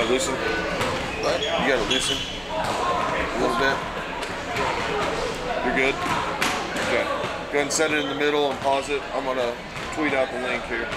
gotta loosen. What? You gotta loosen a little bit. You're good? Okay. Go ahead and set it in the middle and pause it. I'm gonna tweet out the link here.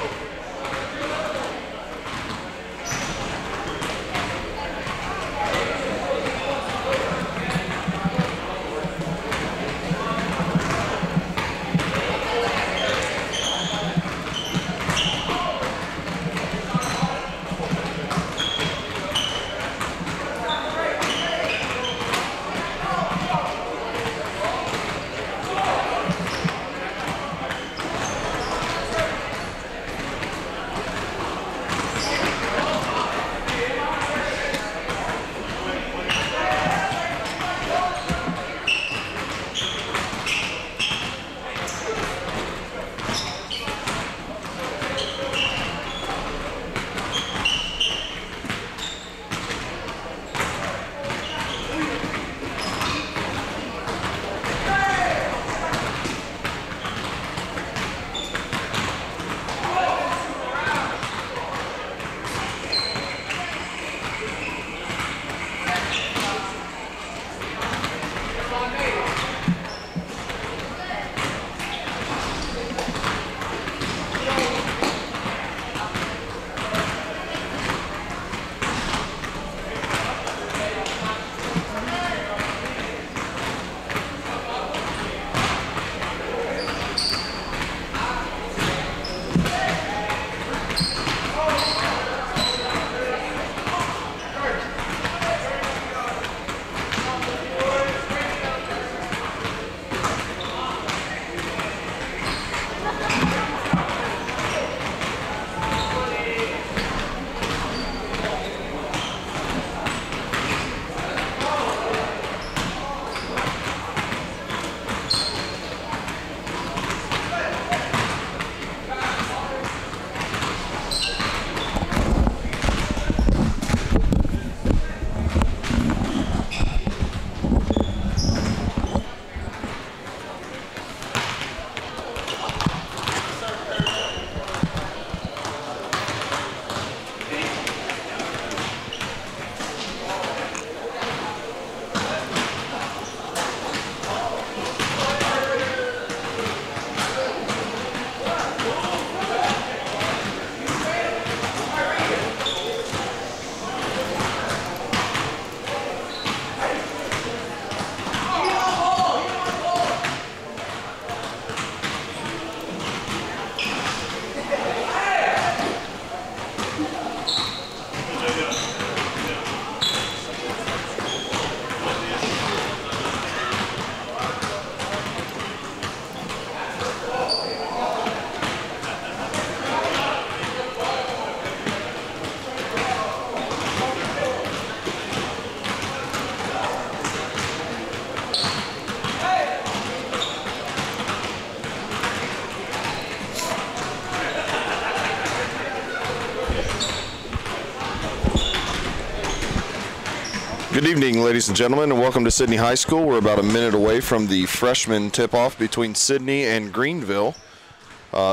Good evening, ladies and gentlemen, and welcome to Sidney High School. We're about a minute away from the freshman tip-off between Sidney and Greenville.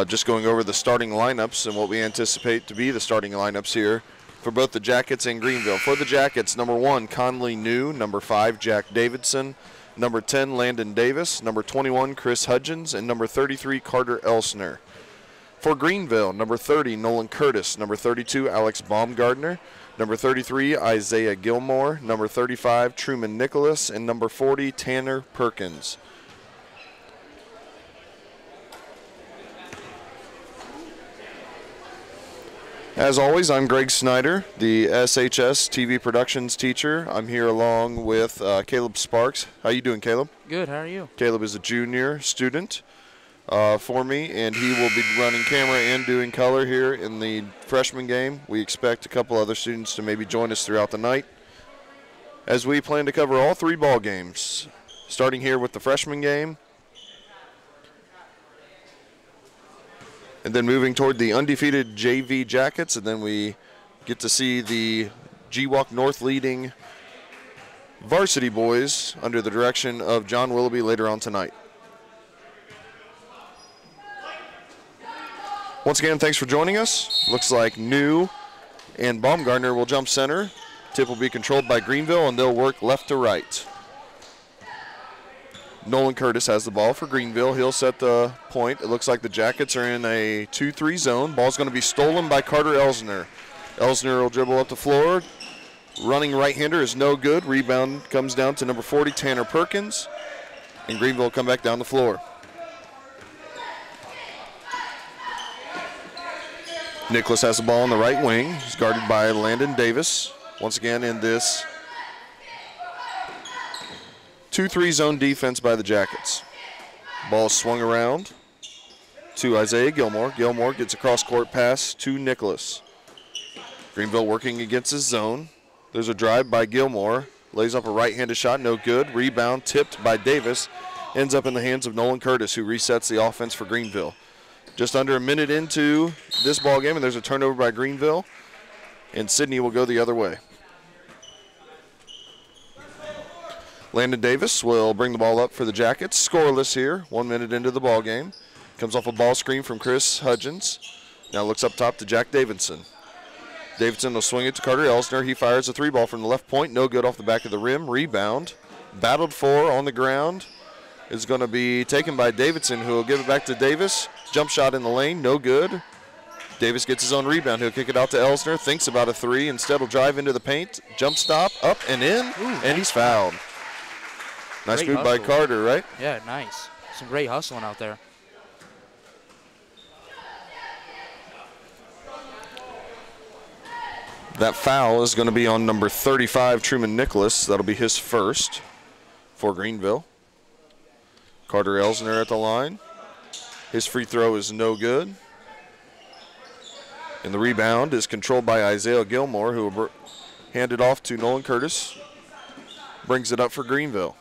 Just going over the starting lineups and what we anticipate to be the starting lineups here for both the Jackets and Greenville. For the Jackets, number 1, Conley New, number 5, Jack Davidson, number 10, Landon Davis, number 21, Chris Hudgens, and number 33, Carter Elsner. For Greenville, number 30, Nolan Curtis, number 32, Alex Baumgardner, number 33, Isaiah Gilmore, number 35, Truman Nicholas, and number 40, Tanner Perkins. As always, I'm Greg Snyder, the SHS TV Productions teacher. I'm here along with Caleb Sparks. How you doing, Caleb? Good, how are you? Caleb is a junior student for me, and he will be running camera and doing color here in the freshman game. We expect a couple other students to maybe join us throughout the night as we plan to cover all 3 ball games, starting here with the freshman game and then moving toward the undefeated JV Jackets, and then we get to see the GWalk North leading varsity boys under the direction of John Willoughby later on tonight. Once again, thanks for joining us. Looks like New and Baumgardner will jump center. Tip will be controlled by Greenville, and they'll work left to right. Nolan Curtis has the ball for Greenville. He'll set the point. It looks like the Jackets are in a 2-3 zone. Ball's going to be stolen by Carter Elsner. Elsner will dribble up the floor. Running right-hander is no good. Rebound comes down to number 40, Tanner Perkins. And Greenville will come back down the floor. Nicholas has the ball on the right wing. He's guarded by Landon Davis. Once again in this 2-3 zone defense by the Jackets. Ball swung around to Isaiah Gilmore. Gilmore gets a cross-court pass to Nicholas. Greenville working against his zone. There's a drive by Gilmore. Lays up a right-handed shot, no good. Rebound tipped by Davis. Ends up in the hands of Nolan Curtis, who resets the offense for Greenville. Just under a minute into this ball game, and there's a turnover by Greenville, and Sidney will go the other way. Landon Davis will bring the ball up for the Jackets. Scoreless here, 1 minute into the ball game. Comes off a ball screen from Chris Hudgens. Now looks up top to Jack Davidson. Davidson will swing it to Carter Elsner. He fires a three ball from the left point. No good off the back of the rim. Rebound. Battled for on the ground. Is going to be taken by Davidson, who will give it back to Davis. Jump shot in the lane. No good. Davis gets his own rebound. He'll kick it out to Elsner. Thinks about a three. Instead will drive into the paint. Jump stop. Up and in. And he's fouled. Nice move by Carter, right? Yeah, nice. Some great hustling out there. That foul is going to be on number 35, Truman Nicholas. That'll be his first for Greenville. Carter Elsner at the line. His free throw is no good. And the rebound is controlled by Isaiah Gilmore, who will hand it off to Nolan Curtis. Brings it up for Greenville.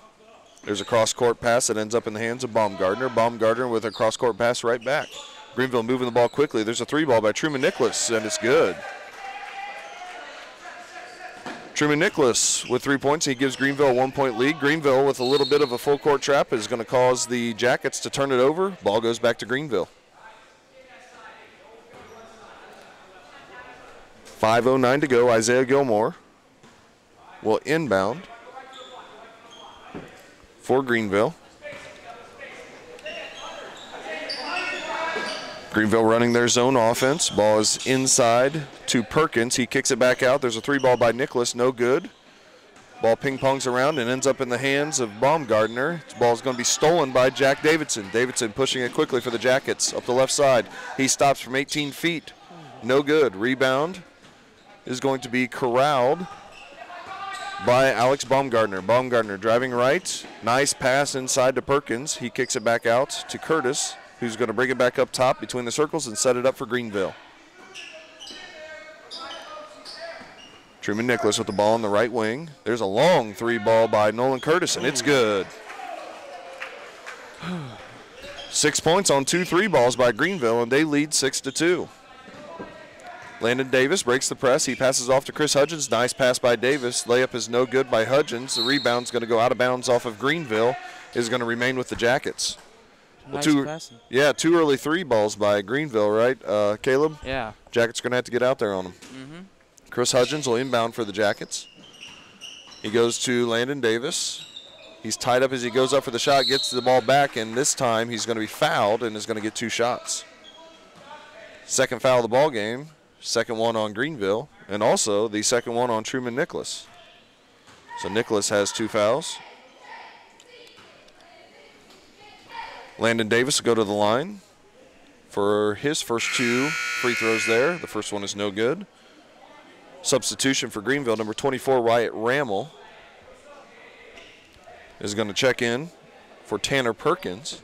There's a cross-court pass that ends up in the hands of Baumgartner. Baumgartner with a cross-court pass right back. Greenville moving the ball quickly. There's a three ball by Truman Nicholas, and it's good. Truman Nicholas with 3 points. He gives Greenville a 1 point lead. Greenville with a little bit of a full court trap is going to cause the Jackets to turn it over. Ball goes back to Greenville. 5:09 to go. Isaiah Gilmore will inbound for Greenville. Greenville running their zone offense. Ball is inside to Perkins. He kicks it back out. There's a three ball by Nicholas. No good. Ball ping-pongs around and ends up in the hands of Baumgartner. This ball is going to be stolen by Jack Davidson. Davidson pushing it quickly for the Jackets up the left side. He stops from 18 feet. No good. Rebound is going to be corralled by Alex Baumgartner. Baumgartner driving right. Nice pass inside to Perkins. He kicks it back out to Curtis, who's going to bring it back up top between the circles and set it up for Greenville. Truman Nicholas with the ball on the right wing. There's a long three ball by Nolan Curtis, and it's good. 6 points on 2 3 balls by Greenville, and they lead 6-2. Landon Davis breaks the press. He passes off to Chris Hudgens. Nice pass by Davis. Layup is no good by Hudgens. The rebound's going to go out of bounds off of Greenville. Is going to remain with the Jackets. Nice passing. Yeah, 2 early 3 balls by Greenville, right, Caleb? Yeah. Jackets are going to have to get out there on them. Chris Hudgens will inbound for the Jackets. He goes to Landon Davis. He's tied up as he goes up for the shot, gets the ball back, and this time he's going to be fouled and is going to get 2 shots. Second foul of the ball game, second one on Greenville, and also the second one on Truman Nicholas. So Nicholas has 2 fouls. Landon Davis will go to the line for his first 2 free throws there. The first one is no good. Substitution for Greenville, number 24, Wyatt Rammel, is going to check in for Tanner Perkins.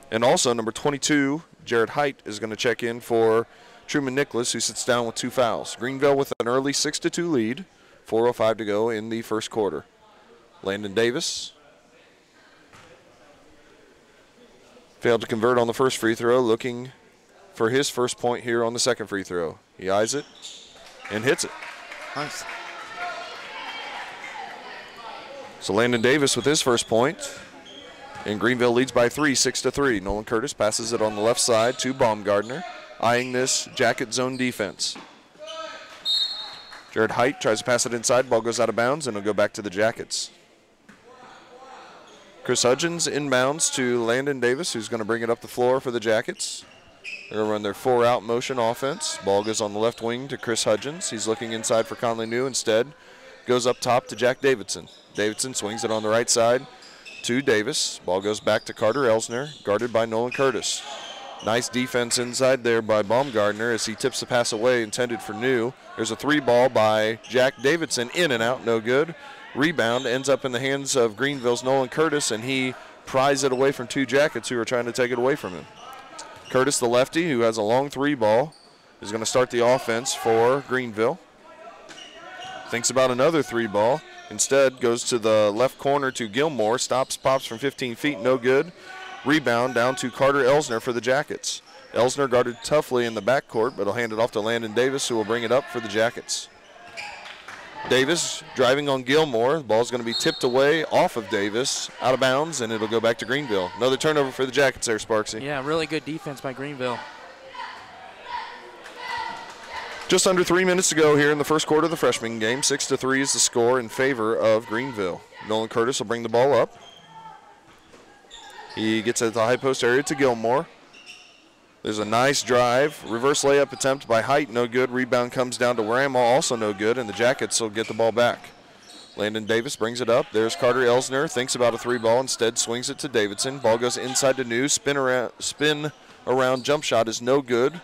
And also number 22, Jared Height, is going to check in for Truman Nicholas, who sits down with 2 fouls. Greenville with an early 6-2 lead, 4:05 to go in the first quarter. Landon Davis failed to convert on the first free throw, looking for his first point here on the second free throw. He eyes it and hits it. Nice. So Landon Davis with his first point, and Greenville leads by 3, 6-3. Nolan Curtis passes it on the left side to Baumgartner, eyeing this Jacket zone defense. Jared Height tries to pass it inside. Ball goes out of bounds, and it'll go back to the Jackets. Chris Hudgens inbounds to Landon Davis, who's going to bring it up the floor for the Jackets. They're going to run their 4-out motion offense. Ball goes on the left wing to Chris Hudgens. He's looking inside for Conley New. Instead, goes up top to Jack Davidson. Davidson swings it on the right side to Davis. Ball goes back to Carter Elsner, guarded by Nolan Curtis. Nice defense inside there by Baumgartner as he tips the pass away, intended for New. There's a 3-ball by Jack Davidson, in and out, no good. Rebound ends up in the hands of Greenville's Nolan Curtis, and he pries it away from 2 Jackets who are trying to take it away from him. Curtis, the lefty, who has a long 3-ball, is going to start the offense for Greenville. Thinks about another 3-ball. Instead, goes to the left corner to Gilmore. Stops, pops from 15 feet, no good. Rebound down to Carter Elsner for the Jackets. Elsner guarded toughly in the backcourt, but he'll hand it off to Landon Davis, who will bring it up for the Jackets. Davis driving on Gilmore. The ball's going to be tipped away off of Davis, out of bounds, and it'll go back to Greenville. Another turnover for the Jackets there, Sparksy. Yeah, really good defense by Greenville. Just under 3 minutes to go here in the first quarter of the freshman game. 6-3 is the score in favor of Greenville. Nolan Curtis will bring the ball up. He gets at the high post area to Gilmore. There's a nice drive. Reverse layup attempt by Height, no good. Rebound comes down to Wramall, also no good, and the Jackets will get the ball back. Landon Davis brings it up. There's Carter Elsner. Thinks about a 3-ball. Instead swings it to Davidson. Ball goes inside to New. Spin around jump shot is no good.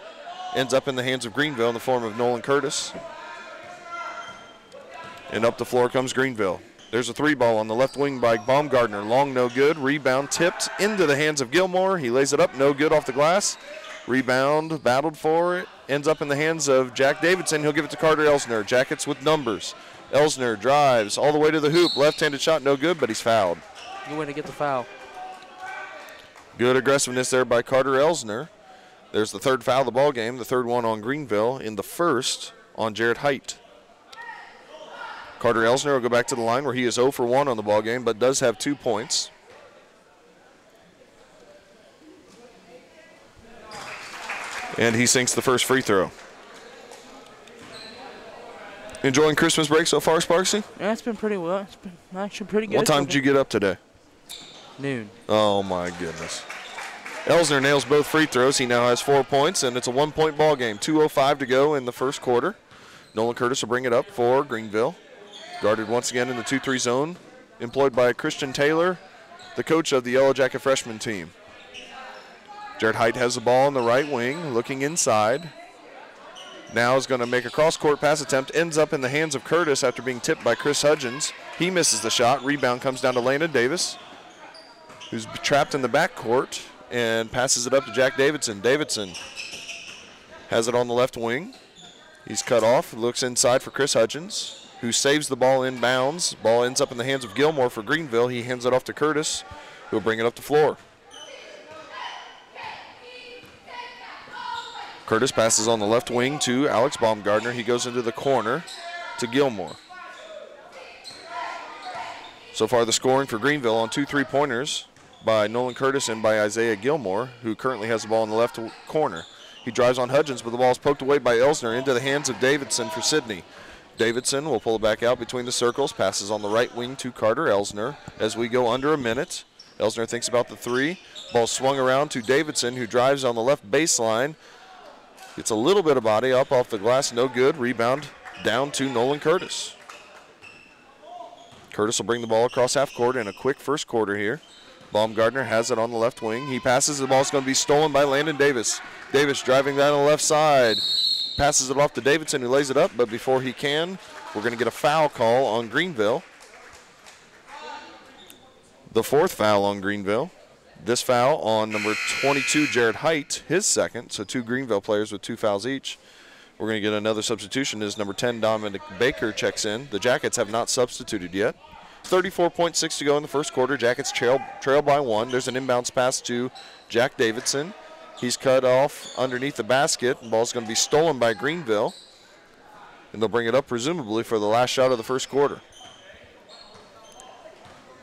Ends up in the hands of Greenville in the form of Nolan Curtis. And up the floor comes Greenville. There's a 3-ball on the left wing by Baumgartner. Long, no good. Rebound tipped into the hands of Gilmore. He lays it up, no good off the glass. Rebound, battled for it. Ends up in the hands of Jack Davidson. He'll give it to Carter Elsner. Jackets with numbers. Elsner drives all the way to the hoop. Left-handed shot, no good, but he's fouled. Good way to get the foul. Good aggressiveness there by Carter Elsner. There's the 3rd foul of the ball game, the 3rd one on Greenville, in the 1st on Jared Height. Carter Elsner will go back to the line where he is 0 for 1 on the ball game, but does have 2 points. And he sinks the first free throw. Enjoying Christmas break so far, Sparksy? Yeah, it's been pretty well. It's been actually pretty good. What time did you get up today? Noon. Oh, my goodness. Elsner nails both free throws. He now has 4 points, and it's a 1-point ball game. 2:05 to go in the first quarter. Nolan Curtis will bring it up for Greenville. Guarded once again in the 2-3 zone, employed by Christian Taylor, the coach of the Yellow Jacket freshman team. Jared Height has the ball on the right wing, looking inside. Now is going to make a cross-court pass attempt, ends up in the hands of Curtis after being tipped by Chris Hudgens. He misses the shot. Rebound comes down to Landon Davis, who's trapped in the backcourt, and passes it up to Jack Davidson. Davidson has it on the left wing. He's cut off, looks inside for Chris Hudgens, who saves the ball in bounds. Ball ends up in the hands of Gilmore for Greenville. He hands it off to Curtis, who will bring it up the floor. Curtis passes on the left wing to Alex Baumgartner. He goes into the corner to Gilmore. So far the scoring for Greenville on 2 3-pointers by Nolan Curtis and by Isaiah Gilmore, who currently has the ball in the left corner. He drives on Hudgens, but the ball is poked away by Elsner into the hands of Davidson for Sidney. Davidson will pull it back out between the circles, passes on the right wing to Carter Elsner as we go under a minute. Elsner thinks about the 3. Ball swung around to Davidson, who drives on the left baseline. Gets a little bit of body up off the glass, no good. Rebound down to Nolan Curtis. Curtis will bring the ball across half court in a quick first quarter here. Baumgartner has it on the left wing. He passes, the ball's going to be stolen by Landon Davis. Davis driving down the left side. Passes it off to Davidson, who lays it up, but before he can, we're going to get a foul call on Greenville. The 4th foul on Greenville. This foul on number 22, Jared Height, his 2nd, so 2 Greenville players with 2 fouls each. We're going to get another substitution as number 10, Dominic Baker, checks in. The Jackets have not substituted yet. 34.6 to go in the first quarter. Jackets trail by 1. There's an inbounds pass to Jack Davidson. He's cut off underneath the basket. The ball's going to be stolen by Greenville. And they'll bring it up presumably for the last shot of the first quarter.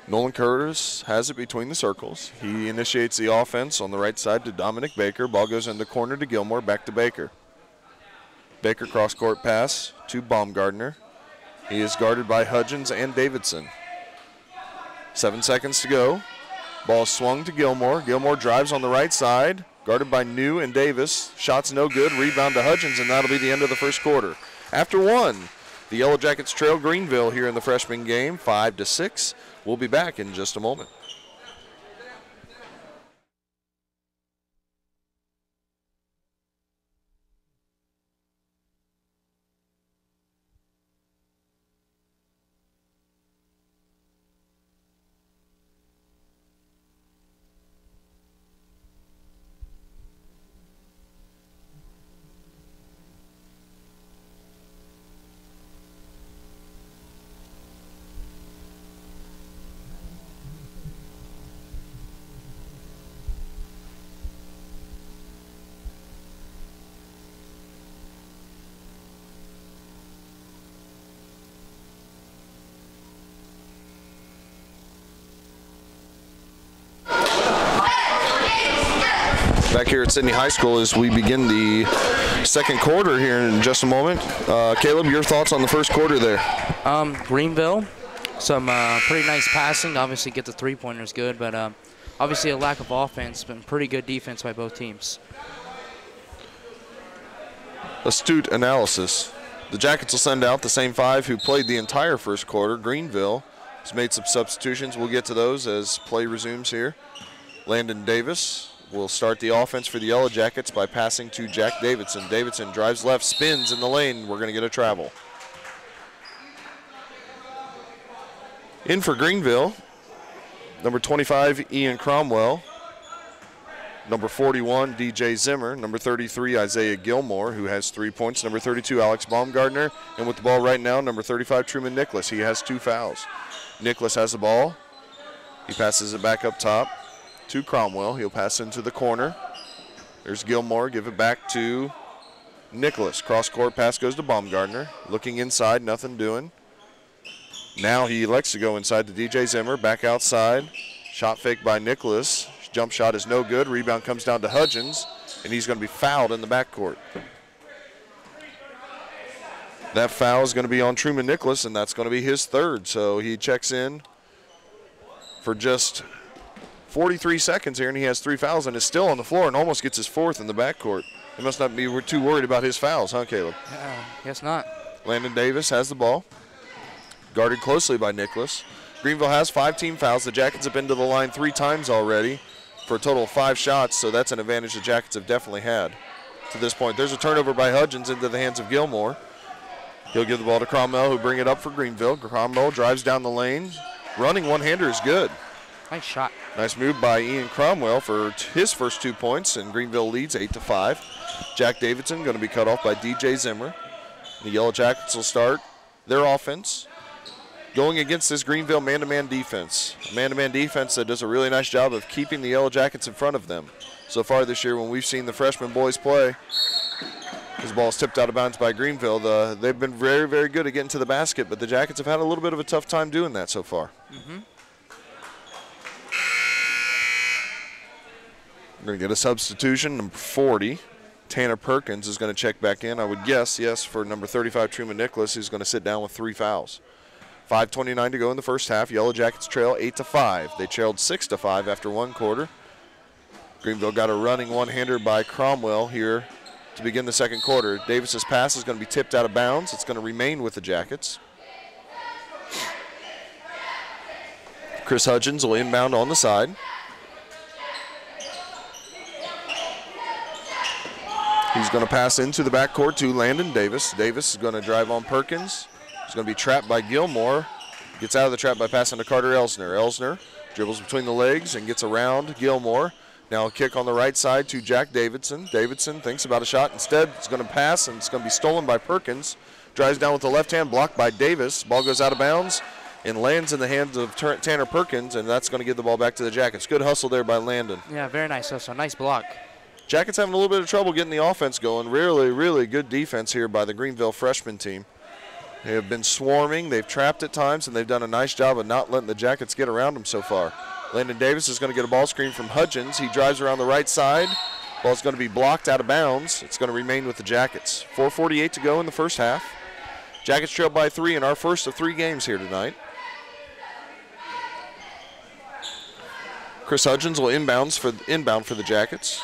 Nolan Curtis has it between the circles. He initiates the offense on the right side to Dominic Baker. Ball goes in the corner to Gilmore, back to Baker. Baker cross-court pass to Baumgartner. He is guarded by Hudgens and Davidson. 7 seconds to go. Ball swung to Gilmore. Gilmore drives on the right side, guarded by New and Davis. Shot's no good. Rebound to Hudgens, and that'll be the end of the first quarter. After one, the Yellow Jackets trail Greenville here in the freshman game, 5-6. We'll be back in just a moment. Back here at Sidney High School as we begin the second quarter here in just a moment. Caleb, your thoughts on the first quarter there? Greenville, some pretty nice passing. Obviously, get the three-pointers good, but obviously a lack of offense, but pretty good defense by both teams. Astute analysis. The Jackets will send out the same five who played the entire first quarter. Greenville has made some substitutions. We'll get to those as play resumes here. Landon Davis will start the offense for the Yellow Jackets by passing to Jack Davidson. Davidson drives left, spins in the lane. We're going to get a travel. In for Greenville, number 25, Ian Cromwell. Number 41, DJ Zimmer. Number 33, Isaiah Gilmore, who has 3 points. Number 32, Alex Baumgartner. And with the ball right now, number 35, Truman Nicholas. He has 2 fouls. Nicholas has the ball. He passes it back up top to Cromwell. He'll pass into the corner. There's Gilmore. Give it back to Nicholas. Cross-court pass goes to Baumgartner. Looking inside, nothing doing. Now he elects to go inside to DJ Zimmer. Back outside. Shot fake by Nicholas. Jump shot is no good. Rebound comes down to Hudgens, and he's going to be fouled in the backcourt. That foul is going to be on Truman Nicholas, and that's going to be his third. So he checks in for just 43 seconds here, and he has 3 fouls and is still on the floor and almost gets his 4th in the backcourt. He must not be too worried about his fouls, huh, Caleb? Guess not. Landon Davis has the ball, guarded closely by Nicholas. Greenville has 5 team fouls. The Jackets have been to the line 3 times already for a total of 5 shots, so that's an advantage the Jackets have definitely had to this point. There's a turnover by Hudgens into the hands of Gilmore. He'll give the ball to Cromwell, who bring it up for Greenville. Cromwell drives down the lane. Running one-hander is good. Nice shot. Nice move by Ian Cromwell for his first 2 points, and Greenville leads 8-5. Jack Davidson going to be cut off by DJ Zimmer. The Yellow Jackets will start their offense going against this Greenville man-to-man defense. A man-to-man defense that does a really nice job of keeping the Yellow Jackets in front of them. So far this year when we've seen the freshman boys play, this ball is tipped out of bounds by Greenville. They've been very, very good at getting to the basket, but the Jackets have had a little bit of a tough time doing that so far. We're going to get a substitution. Number 40, Tanner Perkins, is going to check back in. I would guess, yes, for number 35, Truman Nicholas, who's going to sit down with 3 fouls. 5:29 to go in the first half. Yellow Jackets trail 8-5. They trailed 6-5 after 1 quarter. Greenville got a running one-hander by Cromwell here to begin the second quarter. Davis's pass is going to be tipped out of bounds. It's going to remain with the Jackets. Chris Hudgens will inbound on the side. He's going to pass into the backcourt to Landon Davis. Davis is going to drive on Perkins. He's going to be trapped by Gilmore. Gets out of the trap by passing to Carter Elsner. Elsner dribbles between the legs and gets around Gilmore. Now a kick on the right side to Jack Davidson. Davidson thinks about a shot. Instead, it's going to pass, and it's going to be stolen by Perkins. Drives down with the left hand, blocked by Davis. Ball goes out of bounds and lands in the hands of Tanner Perkins, and that's going to give the ball back to the Jackets. Good hustle there by Landon. Yeah, very nice hustle. Nice block. Jackets having a little bit of trouble getting the offense going. Really, really good defense here by the Greenville freshman team. They have been swarming. They've trapped at times, and they've done a nice job of not letting the Jackets get around them so far. Landon Davis is going to get a ball screen from Hudgens. He drives around the right side, Ball's going to be blocked out of bounds. It's going to remain with the Jackets. 4:48 to go in the first half. Jackets trail by 3 in our first of 3 games here tonight. Chris Hudgens will inbound for the Jackets.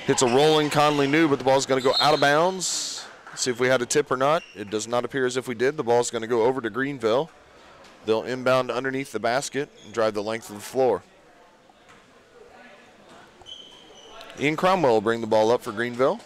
Hits a rolling Conley New, but the ball's going to go out of bounds. See if we had a tip or not. It does not appear as if we did. The ball's going to go over to Greenville. They'll inbound underneath the basket and drive the length of the floor. Ian Cromwell will bring the ball up for Greenville.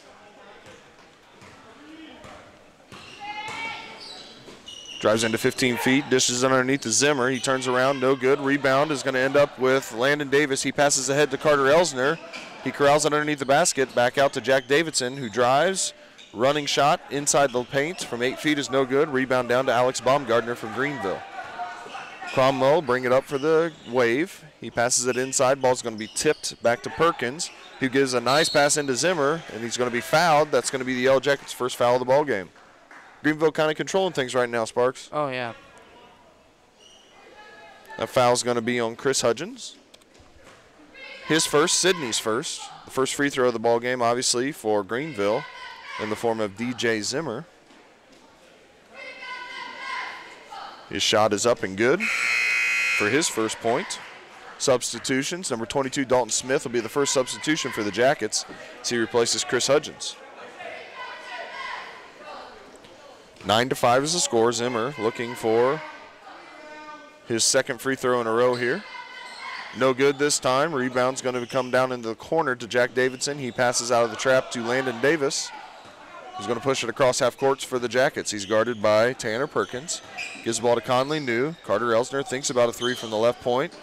Drives into 15 feet, dishes it underneath to Zimmer. He turns around, no good. Rebound is going to end up with Landon Davis. He passes ahead to Carter Elsner. He corrals it underneath the basket, back out to Jack Davidson, who drives. Running shot inside the paint from 8 feet is no good. Rebound down to Alex Baumgartner from Greenville. Cromwell bring it up for the Wave. He passes it inside. Ball's going to be tipped back to Perkins, who gives a nice pass into Zimmer, and he's going to be fouled. That's going to be the Yellow Jackets' first foul of the ball game. Greenville kind of controlling things right now, Sparks. Oh, yeah. That foul's going to be on Chris Hudgens. His first, Sidney's first. The first free throw of the ball game, obviously, for Greenville in the form of DJ Zimmer. His shot is up and good for his first point. Substitutions. Number 22, Dalton Smith, will be the first substitution for the Jackets as he replaces Chris Hudgens. 9-5 is the score. Zimmer looking for his second free throw in a row here. No good this time. Rebound's going to come down into the corner to Jack Davidson. He passes out of the trap to Landon Davis. He's going to push it across half courts for the Jackets. He's guarded by Tanner Perkins. Gives the ball to Conley New. Carter Elsner thinks about a 3 from the left point.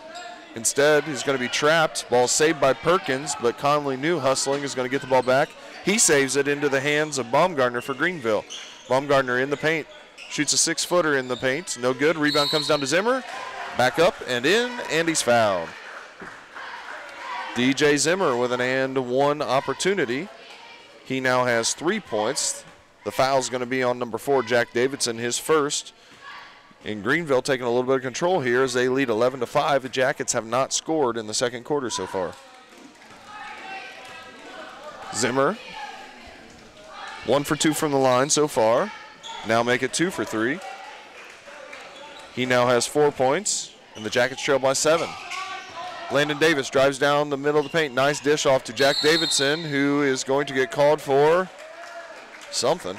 Instead, he's going to be trapped. Ball saved by Perkins, but Conley New hustling is going to get the ball back. He saves it into the hands of Baumgartner for Greenville. Baumgartner in the paint. Shoots a 6-footer in the paint. No good. Rebound comes down to Zimmer. Back up and in, and he's fouled. DJ Zimmer with an and one opportunity. He now has 3 points. The foul's going to be on number 4, Jack Davidson, his first. And Greenville taking a little bit of control here as they lead 11-5. The Jackets have not scored in the second quarter so far. Zimmer, 1 for 2 from the line so far. Now make it 2 for 3. He now has 4 points, and the Jackets trail by 7. Landon Davis drives down the middle of the paint. Nice dish off to Jack Davidson, who is going to get called for something.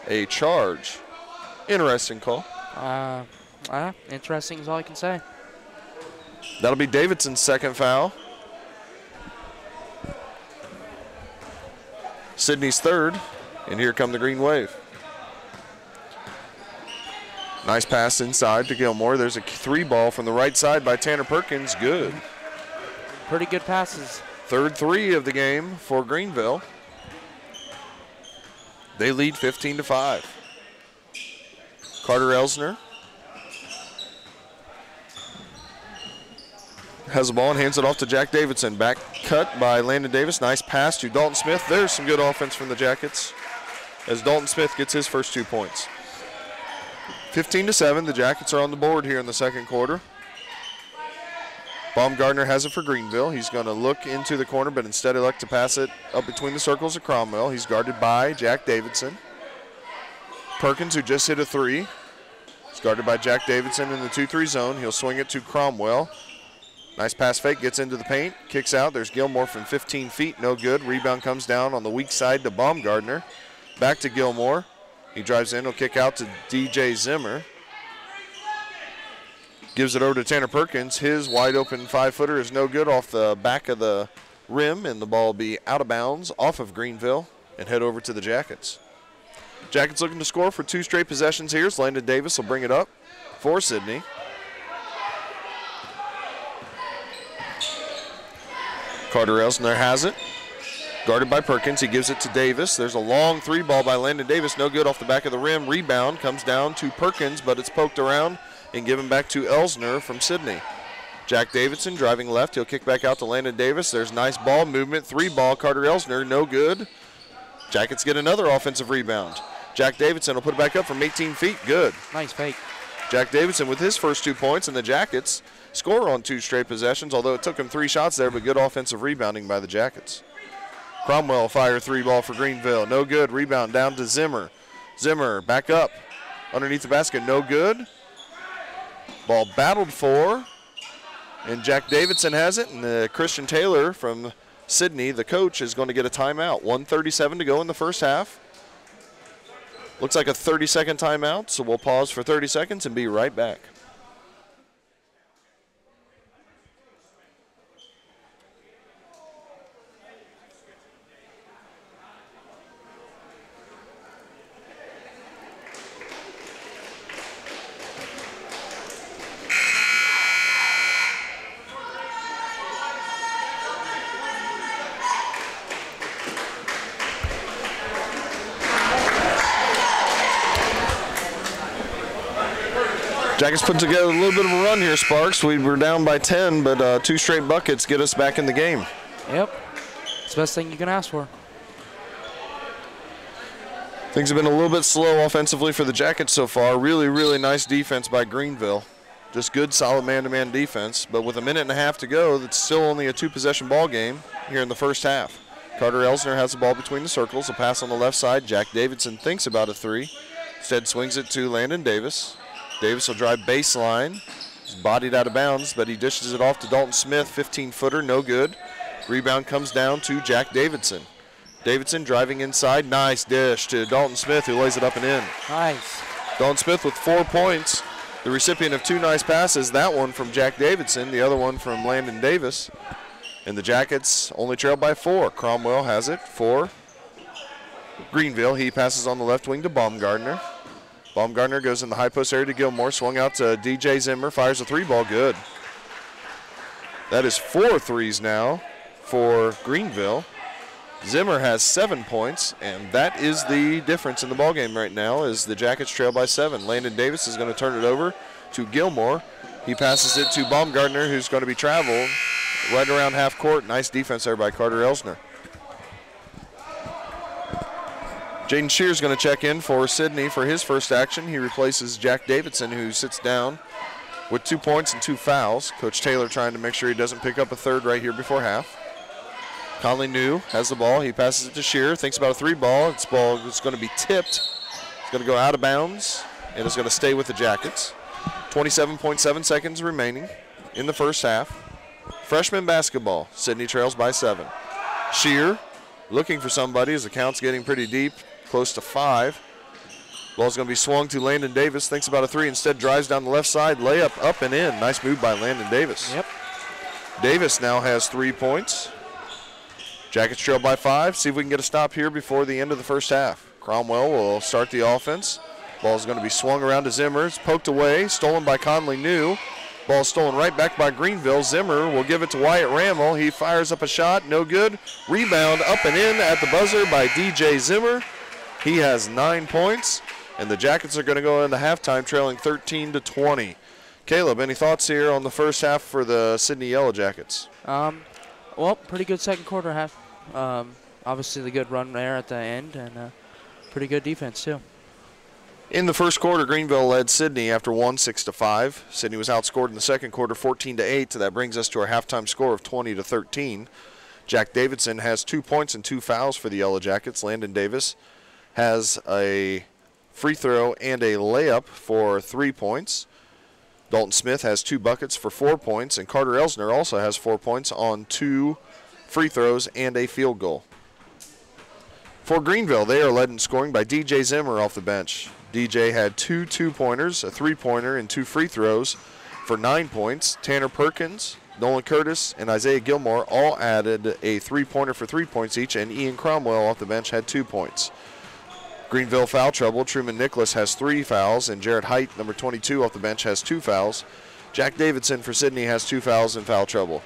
A charge. Interesting call. Interesting is all I can say. That'll be Davidson's second foul. Sidney's third, and here come the Green Wave. Nice pass inside to Gilmore. There's a 3 ball from the right side by Tanner Perkins. Good. Pretty good passes. Third 3 of the game for Greenville. They lead 15-5. Carter Elsner has the ball and hands it off to Jack Davidson. Back cut by Landon Davis. Nice pass to Dalton Smith. There's some good offense from the Jackets as Dalton Smith gets his first 2 points. 15-7, the Jackets are on the board here in the second quarter. Baumgartner has it for Greenville. He's going to look into the corner, but instead elect to pass it up between the circles of Cromwell. He's guarded by Jack Davidson. Perkins, who just hit a 3, is guarded by Jack Davidson in the 2-3 zone. He'll swing it to Cromwell. Nice pass fake, gets into the paint, kicks out. There's Gilmore from 15 feet, no good. Rebound comes down on the weak side to Baumgartner. Back to Gilmore. He drives in, he'll kick out to DJ Zimmer. Gives it over to Tanner Perkins. His wide open 5-footer is no good off the back of the rim, and the ball will be out of bounds off of Greenville and head over to the Jackets. Jackets looking to score for 2 straight possessions here. Landon Davis will bring it up for Sidney. Carter Elsner has it. Guarded by Perkins. He gives it to Davis. There's a long 3 ball by Landon Davis. No good off the back of the rim. Rebound comes down to Perkins, but it's poked around and given back to Elsner from Sidney. Jack Davidson driving left. He'll kick back out to Landon Davis. There's nice ball movement. 3 ball. Carter Elsner. No good. Jackets get another offensive rebound. Jack Davidson will put it back up from 18 feet. Good. Nice fake. Jack Davidson with his first 2 points, and the Jackets score on 2 straight possessions, although it took them 3 shots there, but good offensive rebounding by the Jackets. Cromwell fire 3 ball for Greenville. No good. Rebound down to Zimmer. Zimmer back up underneath the basket. No good. Ball battled for, and Jack Davidson has it, and Christian Taylor from Sidney, the coach, is going to get a timeout. 1:37 to go in the first half. Looks like a 30-second timeout, so we'll pause for 30 seconds and be right back. Jackets put together a little bit of a run here, Sparks. We were down by 10, but 2 straight buckets get us back in the game. Yep. It's the best thing you can ask for. Things have been a little bit slow offensively for the Jackets so far. Really, really nice defense by Greenville. Just good, solid man-to-man defense. But with a minute and a half to go, it's still only a 2-possession ball game here in the first half. Carter Elsner has the ball between the circles. A pass on the left side. Jack Davidson thinks about a 3. Instead swings it to Landon Davis. Davis will drive baseline. He's bodied out of bounds, but he dishes it off to Dalton Smith. 15-footer, no good. Rebound comes down to Jack Davidson. Davidson driving inside. Nice dish to Dalton Smith, who lays it up and in. Nice. Dalton Smith with 4 points. The recipient of 2 nice passes. That one from Jack Davidson, the other one from Landon Davis. And the Jackets only trail by 4. Cromwell has it for Greenville. He passes on the left wing to Baumgartner. Baumgartner goes in the high post area to Gilmore. Swung out to DJ Zimmer. Fires a 3-ball. Good. That is 4 threes now for Greenville. Zimmer has 7 points, and that is the difference in the ballgame right now as the Jackets trail by 7. Landon Davis is going to turn it over to Gilmore. He passes it to Baumgartner, who's going to be traveled right around half court. Nice defense there by Carter Elsner. Jaden Shear's going to check in for Sidney for his first action. He replaces Jack Davidson, who sits down with 2 points and 2 fouls. Coach Taylor trying to make sure he doesn't pick up a third right here before half. Conley New has the ball. He passes it to Shear. Thinks about a 3-ball. This ball is going to be tipped. It's going to go out of bounds, and it's going to stay with the Jackets. 27.7 seconds remaining in the first half. Freshman basketball. Sidney trails by 7. Shear looking for somebody as the count's getting pretty deep. Close to 5. Ball's going to be swung to Landon Davis. Thinks about a 3. Instead drives down the left side. Layup up and in. Nice move by Landon Davis. Yep. Davis now has 3 points. Jackets trail by 5. See if we can get a stop here before the end of the first half. Cromwell will start the offense. Ball's going to be swung around to Zimmer. It's poked away. Stolen by Conley New. Ball stolen right back by Greenville. Zimmer will give it to Wyatt Rammel. He fires up a shot. No good. Rebound up and in at the buzzer by DJ Zimmer. He has 9 points, and the Jackets are going to go into halftime trailing 13-20. Caleb, any thoughts here on the first half for the Sidney Yellow Jackets? Well, pretty good second quarter half. Obviously the good run there at the end, and pretty good defense too. In the first quarter, Greenville led Sidney after 6-5. Sidney was outscored in the second quarter 14-8. That brings us to our halftime score of 20-13. Jack Davidson has 2 points and 2 fouls for the Yellow Jackets. Landon Davis has a free throw and a layup for 3 points. Dalton Smith has 2 buckets for 4 points, and Carter Elsner also has 4 points on 2 free throws and a field goal. For Greenville, they are led in scoring by DJ Zimmer off the bench. DJ had 2 two-pointers, a 3-pointer, and 2 free throws for 9 points. Tanner Perkins, Nolan Curtis, and Isaiah Gilmore all added a 3-pointer for 3 points each, and Ian Cromwell off the bench had 2 points. Greenville foul trouble. Truman Nicholas has 3 fouls, and Jarrett Height, number 22, off the bench, has 2 fouls. Jack Davidson for Sidney has 2 fouls and foul trouble.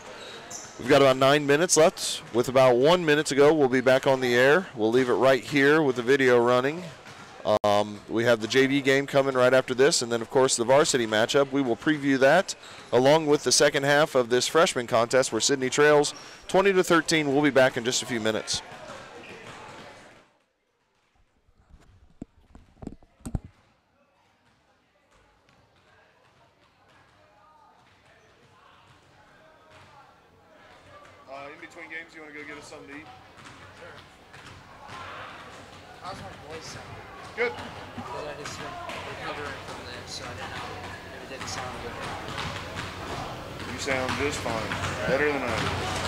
We've got about 9 minutes left. With about 1 minute to go, we'll be back on the air. We'll leave it right here with the video running. We have the JV game coming right after this, and then, of course, the varsity matchup. We will preview that along with the second half of this freshman contest where Sidney trails 20-13. We'll be back in just a few minutes. between games? You want to go get us something to eat? Sure. How's my voice sound? Good. Because I just been recovering from this, so I didn't know if it didn't sound good. You sound just fine. Better than ever.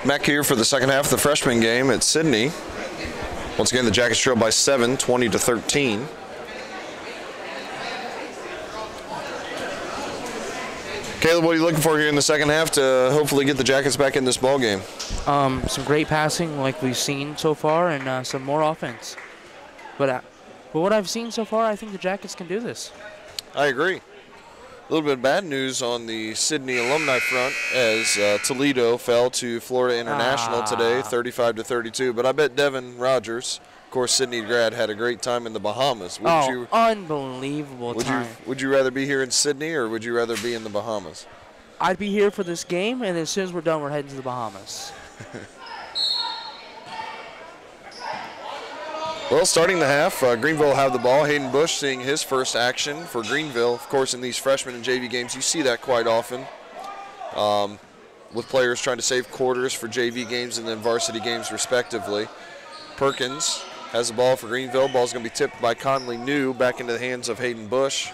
Back here for the second half of the freshman game at Sidney. Once again, the Jackets trail by 7, 20-13. Caleb, what are you looking for here in the second half to hopefully get the Jackets back in this ball game? Some great passing like we've seen so far, and some more offense. But what I've seen so far, I think the Jackets can do this. I agree. A little bit of bad news on the Sidney alumni front as Toledo fell to Florida International today, 35-32. But I bet Devin Rogers, of course, Sidney grad, had a great time in the Bahamas. Unbelievable time. Would you rather be here in Sidney or would you rather be in the Bahamas? I'd be here for this game, and as soon as we're done, we're heading to the Bahamas. Well, starting the half, Greenville will have the ball. Hayden Bush seeing his first action for Greenville. Of course, in these freshman and JV games, you see that quite often with players trying to save quarters for JV games and then varsity games, respectively. Perkins has the ball for Greenville. Ball's going to be tipped by Conley New back into the hands of Hayden Bush.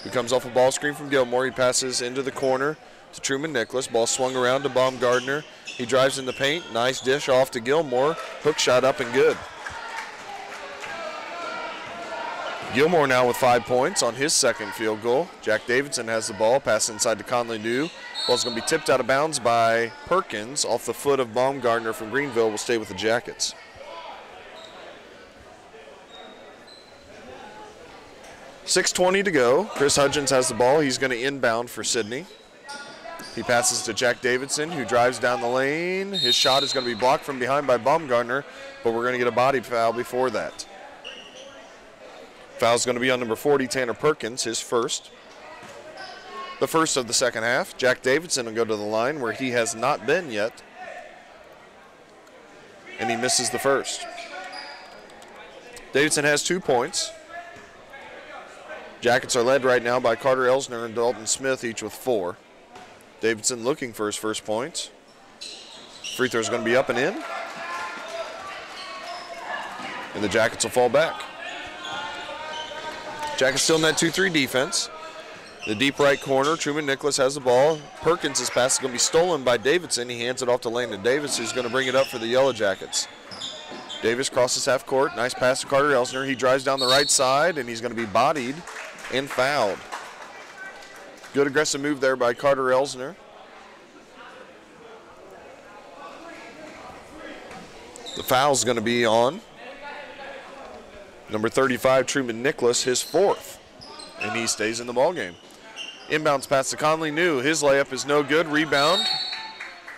He comes off a ball screen from Gilmore. He passes into the corner to Truman Nicholas. Ball swung around to Baumgartner. He drives in the paint. Nice dish off to Gilmore. Hook shot up and good. Gilmore now with 5 points on his second field goal. Jack Davidson has the ball, pass inside to Conley New. Ball's going to be tipped out of bounds by Perkins off the foot of Baumgartner from Greenville. Will stay with the Jackets. .6:20 to go. Chris Hudgens has the ball. He's going to inbound for Sidney. He passes to Jack Davidson, who drives down the lane. His shot is going to be blocked from behind by Baumgartner, but we're going to get a body foul before that. Foul's going to be on number 40, Tanner Perkins, his first. The first of the second half. Jack Davidson will go to the line where he has not been yet. And he misses the first. Davidson has 2 points. Jackets are led right now by Carter Elsner and Dalton Smith, each with 4. Davidson looking for his first points. Free throw is going to be up and in. And the Jackets will fall back. Jackets still in that 2-3 defense. The deep right corner, Truman Nicholas has the ball. Perkins' pass is going to be stolen by Davidson. He hands it off to Landon Davis, who's going to bring it up for the Yellow Jackets. Davis crosses half court. Nice pass to Carter Elsner. He drives down the right side, and he's going to be bodied and fouled. Good aggressive move there by Carter Elsner. The foul's going to be on number 35, Truman Nicholas, his 4th, and he stays in the ballgame. Inbounds pass to Conley New. His layup is no good. Rebound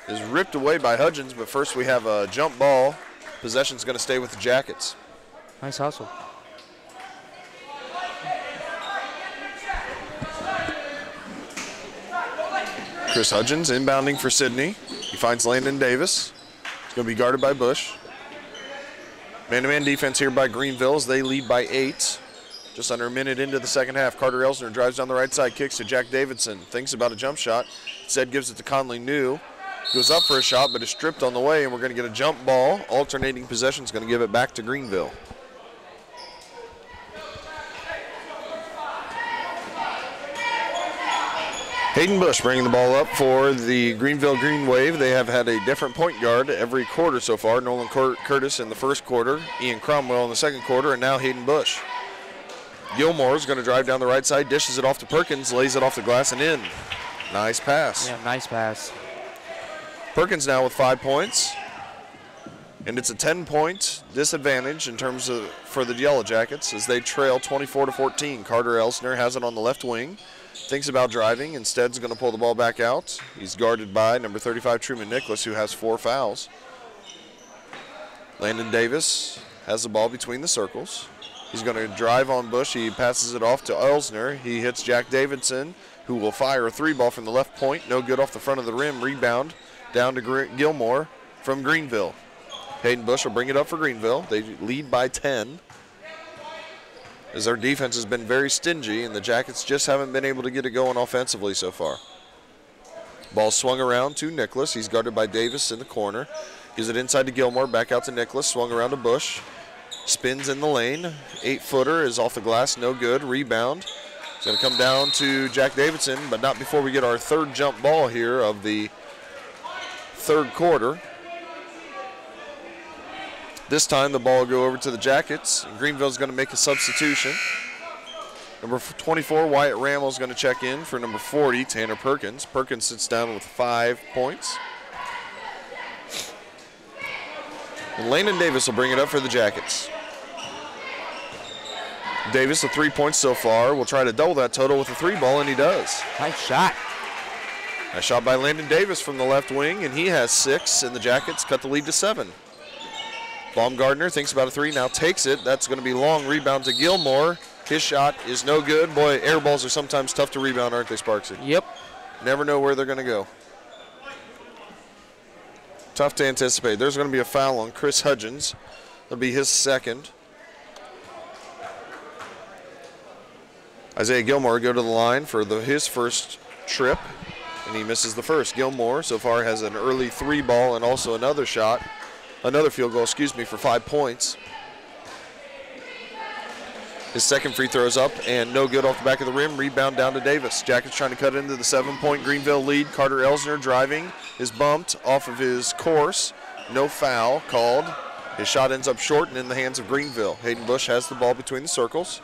is ripped away by Hudgens, but first we have a jump ball. Possession's going to stay with the Jackets. Nice hustle. Chris Hudgens inbounding for Sidney. He finds Landon Davis. It's going to be guarded by Bush. Man-to-man defense here by Greenville as they lead by 8. Just under a minute into the second half. Carter Elsner drives down the right side, kicks to Jack Davidson. Thinks about a jump shot. Instead gives it to Conley New. Goes up for a shot, but is stripped on the way, and we're going to get a jump ball. Alternating possession is going to give it back to Greenville. Hayden Bush bringing the ball up for the Greenville Green Wave. They have had a different point guard every quarter so far. Nolan Curtis in the first quarter, Ian Cromwell in the second quarter, and now Hayden Bush. Gilmore is going to drive down the right side, dishes it off to Perkins, lays it off the glass and in. Nice pass. Yeah, nice pass. Perkins now with 5 points. And it's a 10-point disadvantage in terms of for the Yellow Jackets as they trail 24-14. Carter Elsner has it on the left wing. Thinks about driving. Instead is going to pull the ball back out. He's guarded by number 35, Truman Nicholas, who has 4 fouls. Landon Davis has the ball between the circles. He's going to drive on Bush. He passes it off to Elsner. He hits Jack Davidson, who will fire a 3-ball from the left point. No good off the front of the rim. Rebound down to Gilmore from Greenville. Hayden Bush will bring it up for Greenville. They lead by 10. As their defense has been very stingy, and the Jackets just haven't been able to get it going offensively so far. Ball swung around to Nicholas. He's guarded by Davis in the corner. Gives it inside to Gilmore, back out to Nicholas, swung around to Bush. Spins in the lane. 8-footer is off the glass, no good. Rebound. It's going to come down to Jack Davidson, but not before we get our third jump ball here of the third quarter. This time the ball will go over to the Jackets. And Greenville's going to make a substitution. Number 24, Wyatt Ramel, is going to check in for number 40, Tanner Perkins. Perkins sits down with 5 points. And Landon Davis will bring it up for the Jackets. Davis with 3 points so far. Will try to double that total with a 3-ball, and he does. Nice shot. Nice shot by Landon Davis from the left wing, and he has 6, and the Jackets cut the lead to 7. Baumgartner thinks about a 3, now takes it. That's going to be long. Rebound to Gilmore. His shot is no good. Boy, air balls are sometimes tough to rebound, aren't they, Sparksy? Yep. Never know where they're going to go. Tough to anticipate. There's going to be a foul on Chris Hudgens. That'll be his second. Isaiah Gilmore go to the line for his first trip, and he misses the first. Gilmore so far has an early 3-ball and also another field goal, for 5 points. His second free throw is up and no good off the back of the rim. Rebound down to Davis. Jackets trying to cut into the 7-point Greenville lead. Carter Elsner driving is bumped off of his course. No foul called. His shot ends up short and in the hands of Greenville. Hayden Bush has the ball between the circles.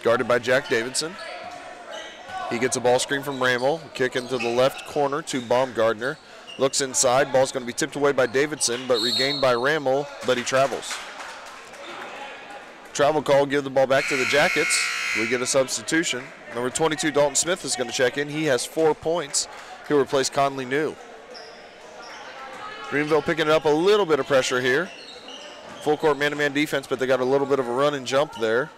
Guarded by Jack Davidson. He gets a ball screen from Ramel. Kick into the left corner to Baumgartner. Looks inside. Ball's going to be tipped away by Davidson, but regained by Ramel, but he travels. Travel call, give the ball back to the Jackets. We get a substitution. Number 22, Dalton Smith, is going to check in. He has 4 points. He'll replace Conley New. Greenville picking up a little bit of pressure here. Full court man-to-man defense, but they got a little bit of a run and jump there.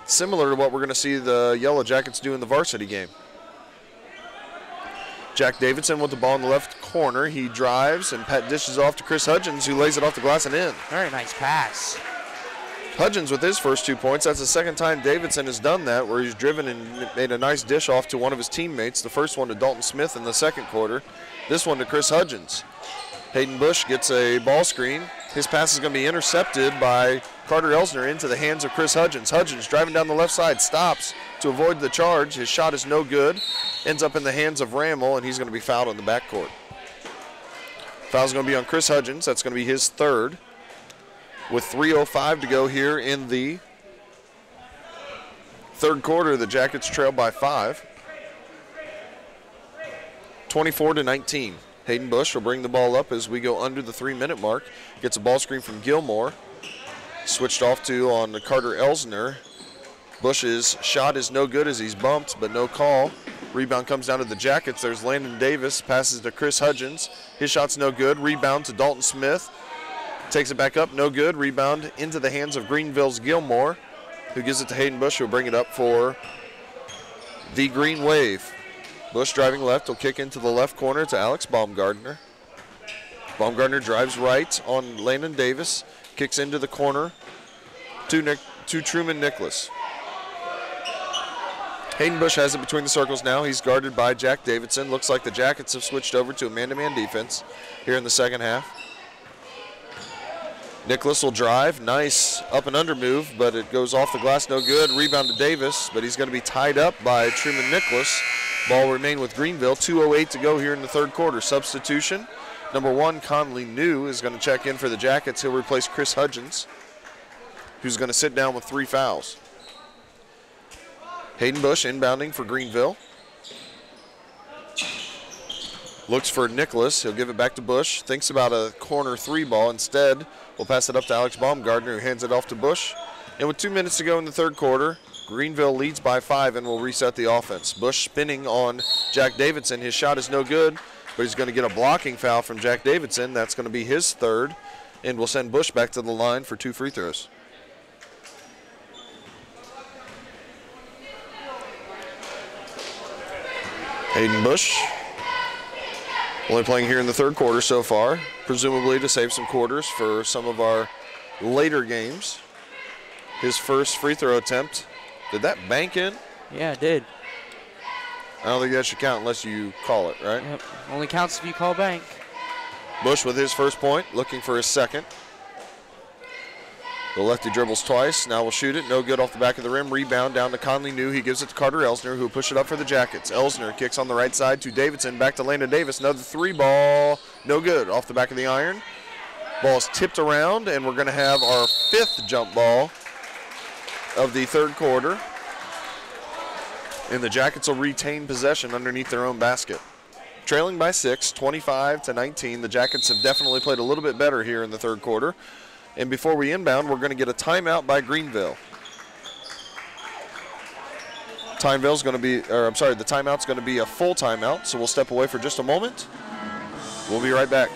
Similar to what we're going to see the Yellow Jackets do in the varsity game. Jack Davidson with the ball in the left corner. He drives and dishes off to Chris Hudgens, who lays it off the glass and in. Very nice pass. Hudgens with his first 2 points. That's the second time Davidson has done that, where he's driven and made a nice dish off to one of his teammates. The first one to Dalton Smith in the second quarter. This one to Chris Hudgens. Hayden Bush gets a ball screen. His pass is going to be intercepted by Carter Elsner into the hands of Chris Hudgens. Hudgens driving down the left side, stops to avoid the charge. His shot is no good. Ends up in the hands of Ramel, and he's going to be fouled in the backcourt. Foul's going to be on Chris Hudgens. That's going to be his third. With 3:05 to go here in the third quarter, the Jackets trail by 5. 24-19. Hayden Bush will bring the ball up as we go under the 3-minute mark. Gets a ball screen from Gilmore. Switched off to on Carter Elsner. Bush's shot is no good as he's bumped, but no call. Rebound comes down to the Jackets. There's Landon Davis. Passes to Chris Hudgens. His shot's no good. Rebound to Dalton Smith. Takes it back up, no good. Rebound into the hands of Greenville's Gilmore, who gives it to Hayden Bush, who'll bring it up for the Green Wave. Bush driving left will kick into the left corner to Alex Baumgartner. Baumgartner drives right on Landon Davis, kicks into the corner to Truman Nicholas. Hayden Bush has it between the circles now. He's guarded by Jack Davidson. Looks like the Jackets have switched over to a man-to-man defense here in the second half. Nicholas will drive. Nice up and under move, but it goes off the glass. No good. Rebound to Davis, but he's going to be tied up by Truman Nicholas. Ball will remain with Greenville. 2:08 to go here in the third quarter. Substitution. Number 1, Conley New, is going to check in for the Jackets. He'll replace Chris Hudgens, who's going to sit down with 3 fouls. Hayden Bush inbounding for Greenville. Looks for Nicholas. He'll give it back to Bush. Thinks about a corner 3-ball. Instead, we'll pass it up to Alex Baumgartner, who hands it off to Bush. And with 2 minutes to go in the third quarter, Greenville leads by 5 and will reset the offense. Bush spinning on Jack Davidson. His shot is no good, but he's going to get a blocking foul from Jack Davidson. That's going to be his third, and will send Bush back to the line for 2 free throws. Hayden Bush only playing here in the third quarter so far, presumably to save some quarters for some of our later games. His first free throw attempt. Did that bank in? Yeah, it did. I don't think that should count unless you call it, right? Yep. Only counts if you call bank. Bush with his first point, looking for his second. The lefty dribbles twice. Now will shoot it. No good off the back of the rim. Rebound down to Conley New. He gives it to Carter Elsner, who will push it up for the Jackets. Elsner kicks on the right side to Davidson. Back to Landon Davis. Another 3-ball. No good. Off the back of the iron. Ball is tipped around, and we're going to have our 5th jump ball of the third quarter. And the Jackets will retain possession underneath their own basket. Trailing by 6, 25-19. The Jackets have definitely played a little bit better here in the third quarter. And before we inbound, we're going to get a timeout by Greenville. The timeout's going to be a full timeout, so we'll step away for just a moment. We'll be right back.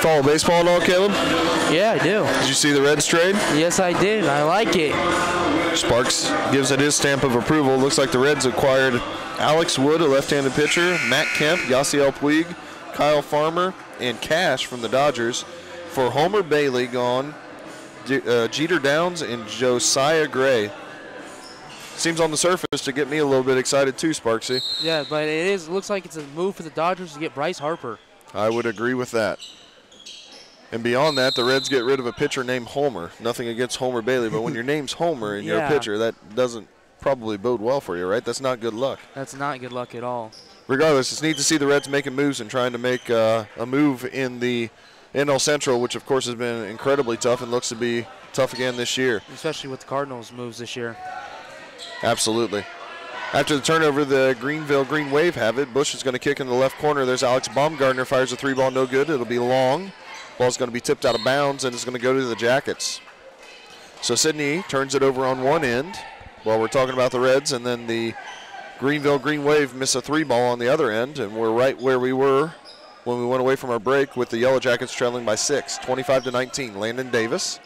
Follow baseball at all, Caleb? Yeah, I do. Did you see the Reds trade? Yes, I did. I like it. Sparks gives it his stamp of approval. Looks like the Reds acquired Alex Wood, a left-handed pitcher, Matt Kemp, Yasiel Puig, Kyle Farmer, and Cash from the Dodgers for Homer Bailey gone, Jeter Downs, and Josiah Gray. Seems on the surface to get me a little bit excited too, Sparksy. Yeah, but it looks like it's a move for the Dodgers to get Bryce Harper. I would agree with that. And beyond that, the Reds get rid of a pitcher named Homer. Nothing against Homer Bailey, but when your name's Homer and you're a pitcher, that doesn't probably bode well for you, right? That's not good luck. That's not good luck at all. Regardless, it's neat to see the Reds making moves and trying to make a move in the NL Central, which, of course, has been incredibly tough and looks to be tough again this year. Especially with the Cardinals' moves this year. Absolutely. After the turnover, the Greenville Green Wave have it. Bush is going to kick in the left corner. There's Alex Baumgartner, fires a 3-ball, no good. It'll be long. Ball's going to be tipped out of bounds, and it's going to go to the Jackets. So Sidney turns it over on one end while we're talking about the Reds, and then the Greenville Green Wave miss a 3-ball on the other end, and we're right where we were when we went away from our break with the Yellow Jackets trailing by 6, 25-19. Landon Davis.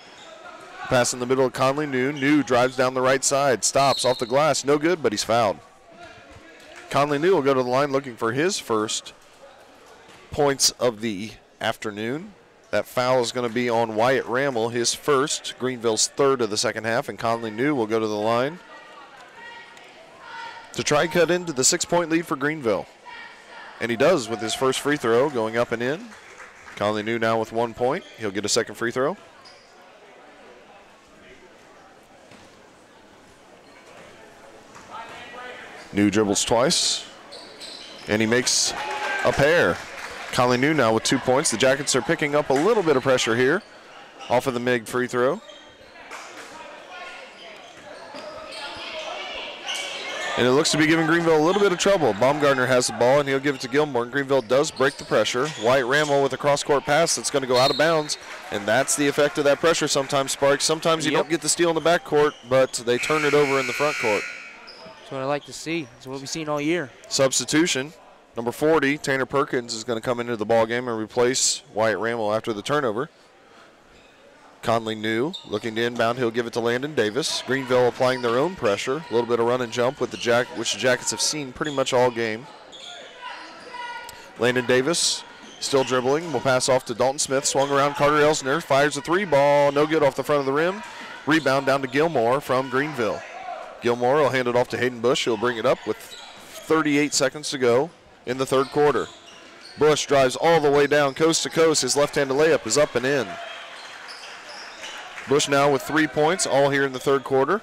Pass in the middle of Conley New. New drives down the right side, stops off the glass. No good, but he's fouled. Conley New will go to the line looking for his first points of the afternoon. That foul is going to be on Wyatt Rammel, his first, Greenville's third of the second half, and Conley New will go to the line to try and cut into the 6-point lead for Greenville. And he does with his first free throw going up and in. Conley New now with 1 point. He'll get a second free throw. New dribbles twice, and he makes a pair. Conley New now with 2 points. The Jackets are picking up a little bit of pressure here off of the MIG free throw. And it looks to be giving Greenville a little bit of trouble. Baumgartner has the ball, and he'll give it to Gilmore. And Greenville does break the pressure. Wyatt Rammel with a cross-court pass that's going to go out of bounds. And that's the effect of that pressure sometimes, Sparks. Sometimes you don't get the steal in the backcourt, but they turn it over in the front court. That's what I like to see. That's what we've seen all year. Substitution. Number 40, Tanner Perkins, is going to come into the ballgame and replace Wyatt Rammel after the turnover. Conley New looking to inbound. He'll give it to Landon Davis. Greenville applying their own pressure. A little bit of run and jump with which the Jackets have seen pretty much all game. Landon Davis still dribbling. Will pass off to Dalton Smith. Swung around. Carter Elsner fires a 3-ball. No good off the front of the rim. Rebound down to Gilmore from Greenville. Gilmore will hand it off to Hayden Bush. He'll bring it up with 38 seconds to go in the third quarter. Bush drives all the way down coast to coast. His left-handed layup is up and in. Bush now with 3 points, all here in the third quarter.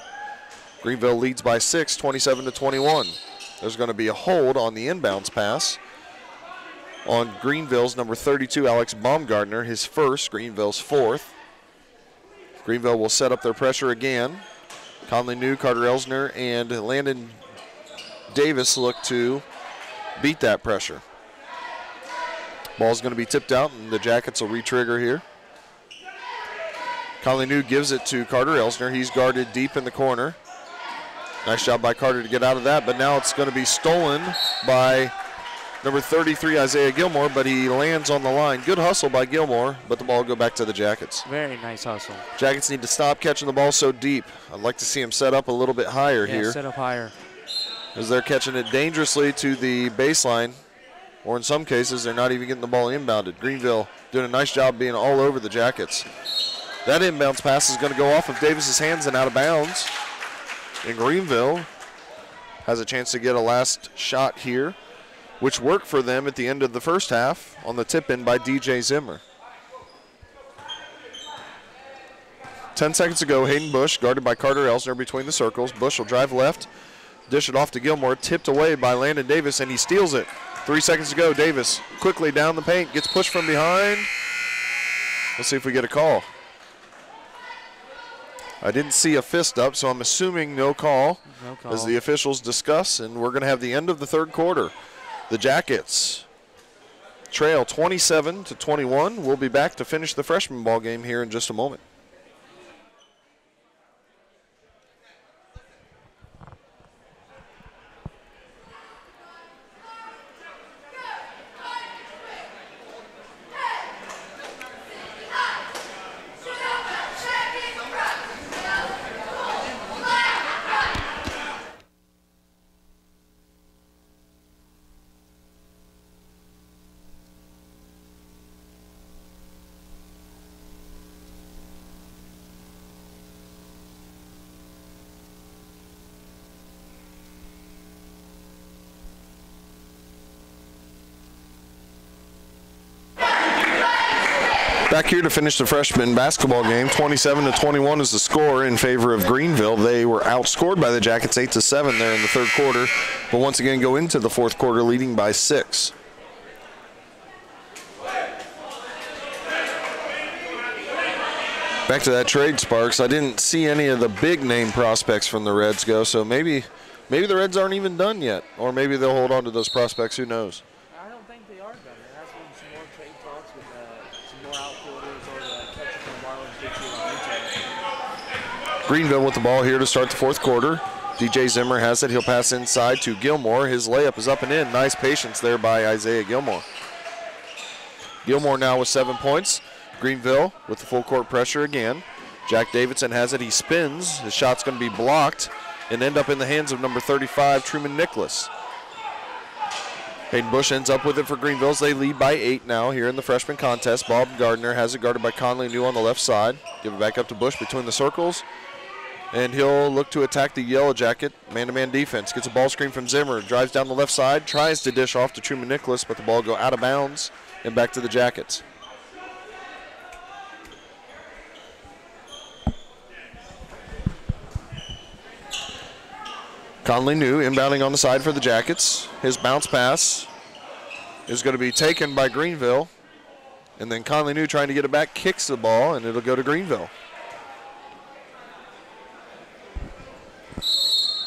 Greenville leads by 6, 27-21. There's going to be a hold on the inbounds pass on Greenville's number 32, Alex Baumgartner, his first, Greenville's fourth. Greenville will set up their pressure again. Conley New, Carter Elsner, and Landon Davis look to beat that pressure. Ball's going to be tipped out, and the Jackets will re-trigger here. Conley New gives it to Carter Elsner. He's guarded deep in the corner. Nice job by Carter to get out of that, but now it's going to be stolen by number 33, Isaiah Gilmore, but he lands on the line. Good hustle by Gilmore, but the ball will go back to the Jackets. Very nice hustle. Jackets need to stop catching the ball so deep. I'd like to see him set up a little bit higher here. Set up higher. As they're catching it dangerously to the baseline, or in some cases, they're not even getting the ball inbounded. Greenville doing a nice job being all over the Jackets. That inbounds pass is going to go off of Davis's hands and out of bounds. And Greenville has a chance to get a last shot here, which worked for them at the end of the first half on the tip-in by DJ Zimmer. 10 seconds to go, Hayden Bush guarded by Carter Elsner between the circles. Bush will drive left, dish it off to Gilmore, tipped away by Landon Davis, and he steals it. 3 seconds to go, Davis quickly down the paint, gets pushed from behind. Let's see if we get a call. I didn't see a fist up, so I'm assuming no call. No call. As the officials discuss, and we're going to have the end of the third quarter. The Jackets trail 27-21. We'll be back to finish the freshman ball game here in just a moment. Back here to finish the freshman basketball game. 27-21 is the score in favor of Greenville. They were outscored by the Jackets 8-7 there in the third quarter, but once again go into the fourth quarter leading by 6. Back to that trade, Sparks. I didn't see any of the big name prospects from the Reds go, so maybe the Reds aren't even done yet, or maybe they'll hold on to those prospects. Who knows? I don't think they are done. There has been some more trade talks with some more outfielders or catching from Marlins Big Two on retail. Greenville with the ball here to start the fourth quarter. DJ Zimmer has it. He'll pass inside to Gilmore. His layup is up and in. Nice patience there by Isaiah Gilmore. Gilmore now with 7 points. Greenville with the full court pressure again. Jack Davidson has it. He spins. His shot's going to be blocked and end up in the hands of number 35, Truman Nicholas. Hayden Bush ends up with it for Greenville as they lead by 8 now here in the freshman contest. Bob Gardner has it guarded by Conley New on the left side. Give it back up to Bush between the circles. And he'll look to attack the Yellow Jacket man-to-man defense. Gets a ball screen from Zimmer. Drives down the left side. Tries to dish off to Truman Nicholas, but the ball go out of bounds and back to the Jackets. Conley New inbounding on the side for the Jackets. His bounce pass is going to be taken by Greenville. And then Conley New trying to get it back, kicks the ball, and it'll go to Greenville.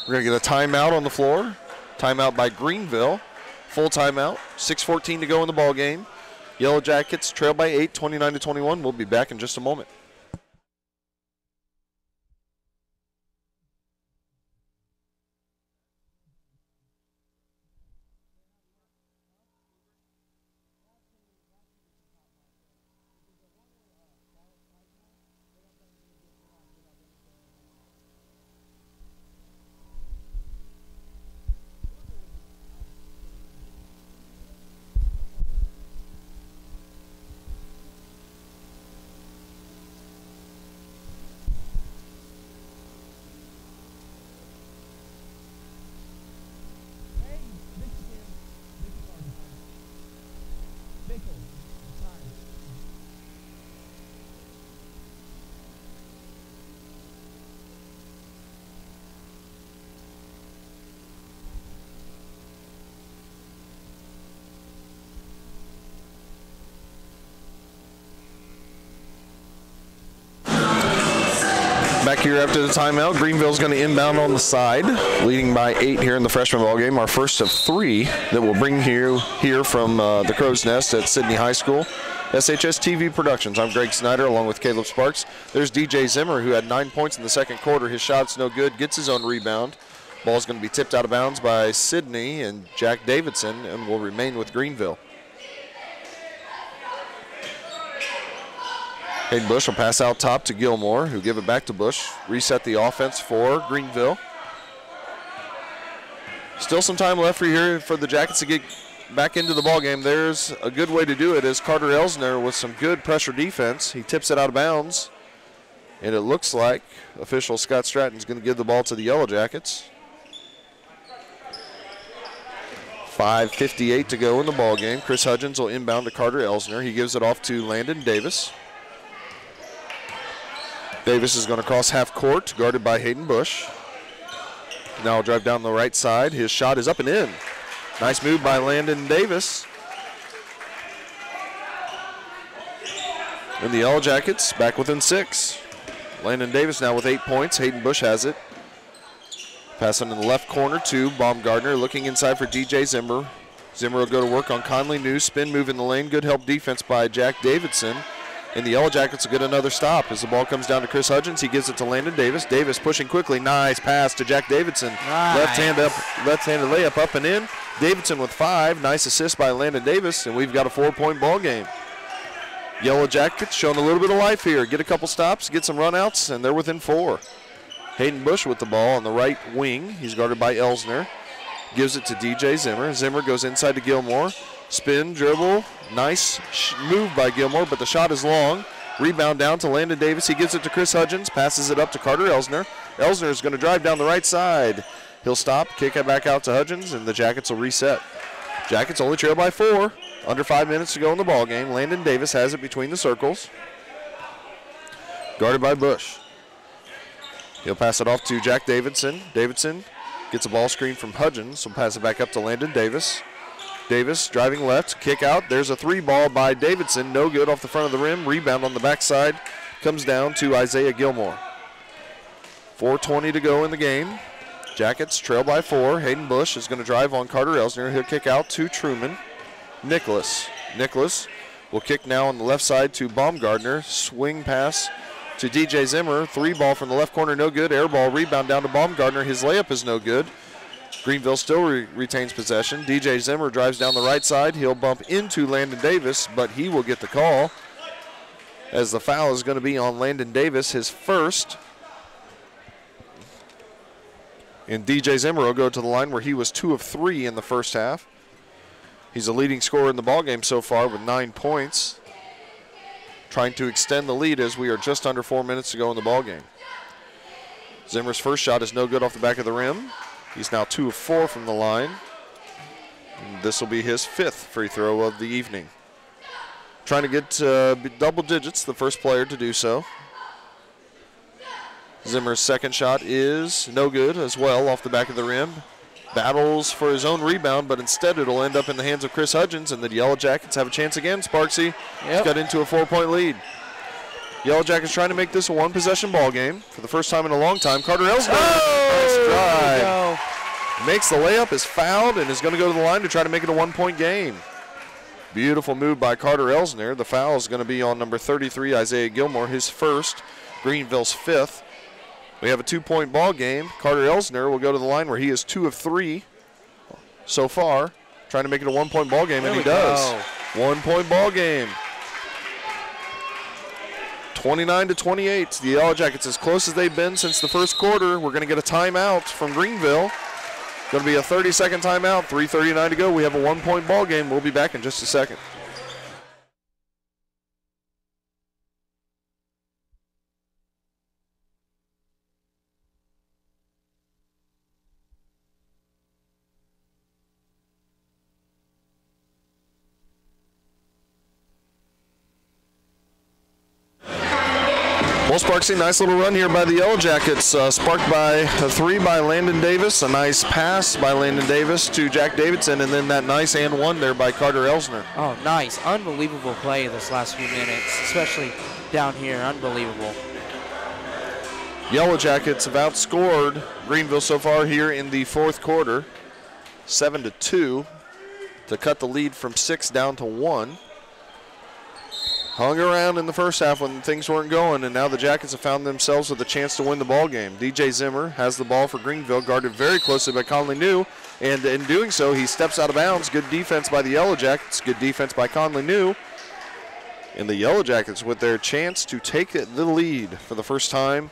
We're going to get a timeout on the floor. Timeout by Greenville. Full timeout. 6:14 to go in the ball game. Yellow Jackets trail by 8, 29-21. We'll be back in just a moment. Back here after the timeout, Greenville's going to inbound on the side, leading by 8 here in the freshman ball game. Our first of 3 that we'll bring here from the Crow's Nest at Sidney High School. SHS TV Productions. I'm Greg Snyder along with Caleb Sparks. There's DJ Zimmer, who had 9 points in the second quarter. His shot's no good, gets his own rebound. Ball's going to be tipped out of bounds by Sidney and Jack Davidson and will remain with Greenville. Hayden Bush will pass out top to Gilmore, who give it back to Bush. Reset the offense for Greenville. Still some time left for the Jackets to get back into the ballgame. There's a good way to do it is Carter Elsner with some good pressure defense. He tips it out of bounds, and it looks like official Scott Stratton's going to give the ball to the Yellow Jackets. 5:58 to go in the ballgame. Chris Hudgens will inbound to Carter Elsner. He gives it off to Landon Davis. Davis is going to cross half court, guarded by Hayden Bush. Now he'll drive down the right side. His shot is up and in. Nice move by Landon Davis. And the Yellow Jackets back within 6. Landon Davis now with 8 points. Hayden Bush has it. Passing in the left corner to Baumgartner, looking inside for DJ Zimmer. Zimmer will go to work on Conley New. Spin move in the lane. Good help defense by Jack Davidson. And the Yellow Jackets will get another stop as the ball comes down to Chris Hudgens. He gives it to Landon Davis. Davis pushing quickly. Nice pass to Jack Davidson. Nice. Left-handed layup up and in. Davidson with 5. Nice assist by Landon Davis, and we've got a 4-point ball game. Yellow Jackets showing a little bit of life here. Get a couple stops, get some runouts, and they're within 4. Hayden Bush with the ball on the right wing. He's guarded by Elsner. Gives it to DJ Zimmer. Zimmer goes inside to Gilmore. Spin, dribble. Nice move by Gilmore, but the shot is long. Rebound down to Landon Davis. He gives it to Chris Hudgens. Passes it up to Carter Elsner. Elsner is going to drive down the right side. He'll stop, kick it back out to Hudgens, and the Jackets will reset. Jackets only trail by 4. Under 5 minutes to go in the ball game. Landon Davis has it between the circles. Guarded by Bush. He'll pass it off to Jack Davidson. Davidson gets a ball screen from Hudgens. He'll pass it back up to Landon Davis. Davis driving left, kick out. There's a 3 ball by Davidson. No good off the front of the rim. Rebound on the backside. Comes down to Isaiah Gilmore. 4:20 to go in the game. Jackets trail by 4. Hayden Bush is going to drive on Carter Elsner. He'll kick out to Truman. Nicholas will kick now on the left side to Baumgartner. Swing pass to DJ Zimmer. 3 ball from the left corner, no good. Air ball, rebound down to Baumgartner. His layup is no good. Greenville still retains possession. DJ Zimmer drives down the right side. He'll bump into Landon Davis, but he will get the call as the foul is going to be on Landon Davis, his first. And DJ Zimmer will go to the line where he was 2 of 3 in the first half. He's a leading scorer in the ballgame so far with 9 points. Trying to extend the lead as we are just under 4 minutes to go in the ballgame. Zimmer's first shot is no good off the back of the rim. He's now 2 of 4 from the line. And this will be his 5th free throw of the evening. Trying to get double digits, the first player to do so. Zimmer's second shot is no good as well off the back of the rim. Battles for his own rebound, but instead it'll end up in the hands of Chris Hudgens, and the Yellow Jackets have a chance again. Sparksy has got into a 4-point lead. Yellow Jackets trying to make this a 1-possession ball game for the first time in a long time. Carter Elsner, nice drive. Makes the layup, is fouled, and is going to go to the line to try to make it a 1-point game. Beautiful move by Carter Elsner. The foul is going to be on number 33, Isaiah Gilmore, his first, Greenville's 5th. We have a 2-point ball game. Carter Elsner will go to the line where he is 2 of 3 so far, trying to make it a 1-point ball game, and he does. 1-point ball game. 29-28. The Yellow Jackets as close as they've been since the first quarter. We're going to get a timeout from Greenville. Going to be a 30-second timeout. 3:39 to go. We have a 1-point ball game. We'll be back in just a second. Well, Sparksy, nice little run here by the Yellow Jackets. Sparked by a 3 by Landon Davis, a nice pass by Landon Davis to Jack Davidson, and then that nice and 1 there by Carter Elsner. Oh, nice. Unbelievable play this last few minutes, especially down here. Unbelievable. Yellow Jackets have outscored Greenville so far here in the 4th quarter, 7-2, to cut the lead from 6 down to 1. hung around in the first half when things weren't going, and now the Jackets have found themselves with a chance to win the ball game. DJ Zimmer has the ball for Greenville, guarded very closely by Conley New, and in doing so, he steps out of bounds. Good defense by the Yellow Jackets, good defense by Conley New. And the Yellow Jackets with their chance to take the lead for the first time,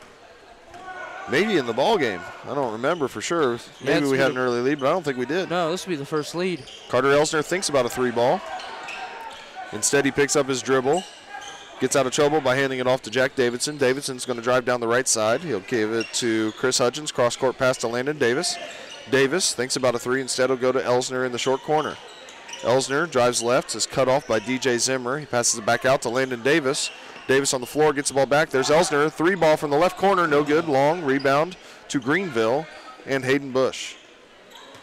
maybe in the ball game. I don't remember for sure. Maybe we had an early lead, but I don't think we did. No, this will be the first lead. Carter Elsner thinks about a three ball. Instead, he picks up his dribble, gets out of trouble by handing it off to Jack Davidson. Davidson's going to drive down the right side. He'll give it to Chris Hudgens, cross-court pass to Landon Davis. Davis thinks about a three. Instead, he'll go to Elsner in the short corner. Elsner drives left, is cut off by DJ Zimmer. He passes it back out to Landon Davis. Davis on the floor, gets the ball back. There's Elsner, three ball from the left corner, no good. Long rebound to Greenville and Hayden Bush.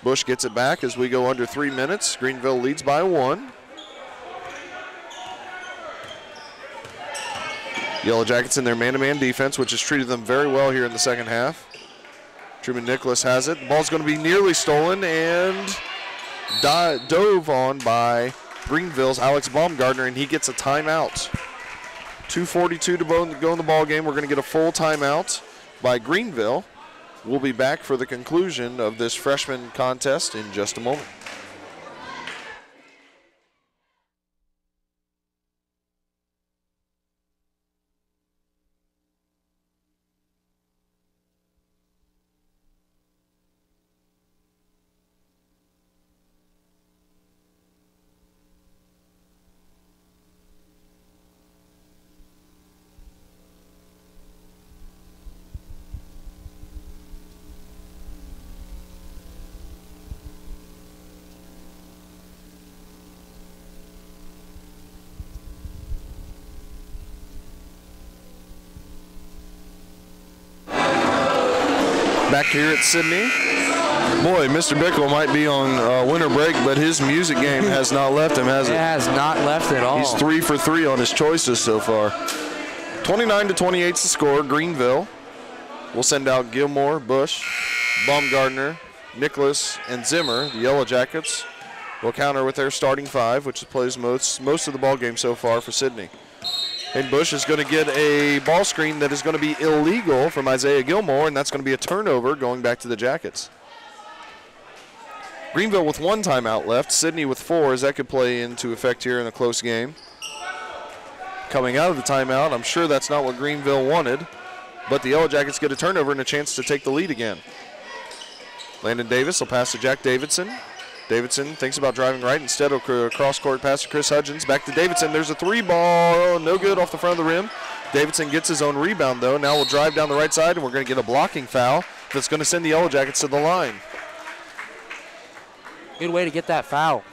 Bush gets it back as we go under 3 minutes. Greenville leads by 1. Yellow Jackets in their man-to-man defense, which has treated them very well here in the second half. Truman Nicholas has it. The ball's going to be nearly stolen and dove on by Greenville's Alex Baumgartner, and he gets a timeout. 2:42 to go in the ball game. We're going to get a full timeout by Greenville. We'll be back for the conclusion of this freshman contest in just a moment. Back here at Sidney. Boy, Mr. Bickle might be on winter break, but his music game has not left him, has it? It has not left at all. He's 3 for 3 on his choices so far. 29-28 is the score. Greenville will send out Gilmore, Bush, Baumgartner, Nicholas, and Zimmer. The Yellow Jackets will counter with their starting 5, which plays most of the ball game so far for Sidney. And Bush is going to get a ball screen that is going to be illegal from Isaiah Gilmore, and that's going to be a turnover going back to the Jackets. Greenville with 1 timeout left, Sidney with 4, as that could play into effect here in a close game. Coming out of the timeout, I'm sure that's not what Greenville wanted, but the Yellow Jackets get a turnover and a chance to take the lead again. Landon Davis will pass to Jack Davidson. Davidson thinks about driving right. Instead of a cross-court pass to Chris Hudgens. Back to Davidson. There's a 3 ball. No good off the front of the rim. Davidson gets his own rebound, though. Now we'll drive down the right side, and we're going to get a blocking foul that's going to send the Yellow Jackets to the line. Good way to get that foul.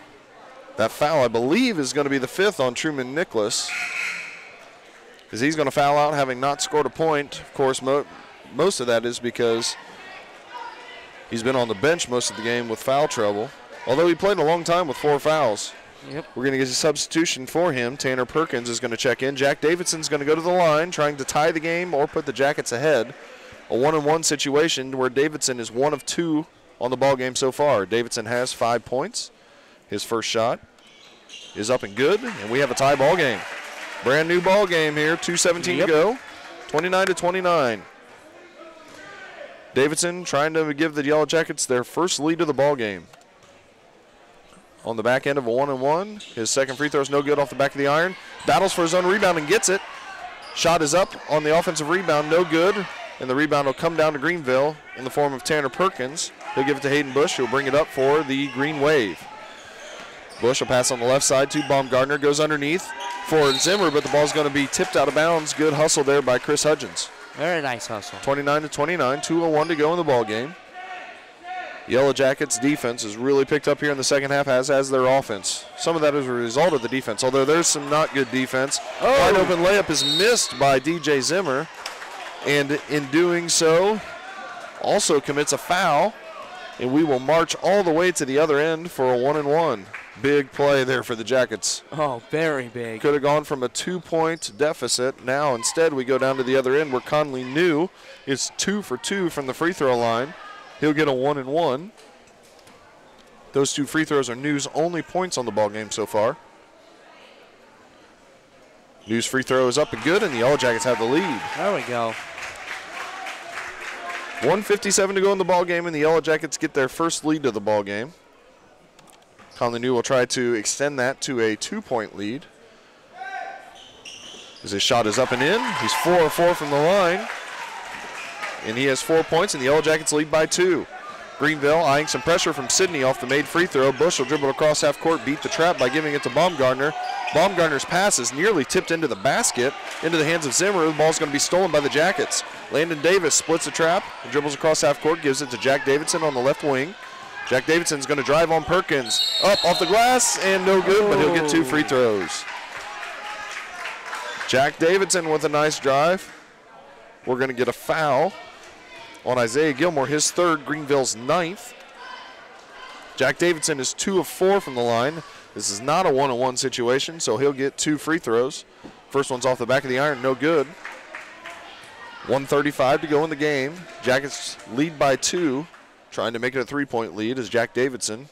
That foul, I believe, is going to be the 5th on Truman Nicholas, because he's going to foul out having not scored a point. Of course, most of that is because he's been on the bench most of the game with foul trouble. Although he played a long time with 4 fouls. Yep. We're going to get a substitution for him. Tanner Perkins is going to check in. Jack Davidson's going to go to the line, trying to tie the game or put the Jackets ahead. A 1-on-1 situation where Davidson is 1 of 2 on the ball game so far. Davidson has 5 points. His first shot is up and good, and we have a tie ball game. Brand new ball game here, 2:17 to go, 29-29. Davidson trying to give the Yellow Jackets their first lead of the ball game. On the back end of a 1-on-1. His second free throw is no good off the back of the iron. Battles for his own rebound and gets it. Shot is up on the offensive rebound, no good. And the rebound will come down to Greenville in the form of Tanner Perkins. He'll give it to Hayden Bush, who'll bring it up for the Green Wave. Bush will pass on the left side to Baumgartner. Goes underneath for Zimmer, but the ball's going to be tipped out of bounds. Good hustle there by Chris Hudgens. Very nice hustle. 29-29, 2:01 to go in the ball game. Yellow Jackets defense has really picked up here in the second half, as has their offense. Some of that is a result of the defense, although there's some not good defense. Wide open layup is missed by DJ Zimmer, and in doing so, also commits a foul, and we will march all the way to the other end for a 1-and-1. Big play there for the Jackets. Oh, very big. Could have gone from a 2-point deficit. Now instead we go down to the other end where Conley New is 2 for 2 from the free throw line. He'll get a 1-and-1. Those 2 free throws are New's only points on the ball game so far. New's free throw is up and good, and the Yellow Jackets have the lead. There we go. 1:57 to go in the ball game, and the Yellow Jackets get their first lead of the ball game. Conley New will try to extend that to a 2-point lead. As his shot is up and in, he's 4 of 4 from the line, and he has 4 points, and the Yellow Jackets lead by 2. Greenville eyeing some pressure from Sidney off the made free throw. Bush will dribble across half court, beat the trap by giving it to Baumgartner. Baumgartner's pass is nearly tipped into the basket, into the hands of Zimmer. The ball's going to be stolen by the Jackets. Landon Davis splits the trap and dribbles across half court, gives it to Jack Davidson on the left wing. Jack Davidson's going to drive on Perkins. Up off the glass and no good, but he'll get 2 free throws. Jack Davidson with a nice drive. We're going to get a foul on Isaiah Gilmore, his 3rd, Greenville's 9th. Jack Davidson is 2 of 4 from the line. This is not a 1-on-1 situation, so he'll get 2 free throws. First one's off the back of the iron, no good. 1:35 to go in the game. Jackets lead by 2, trying to make it a 3-point lead as Jack Davidson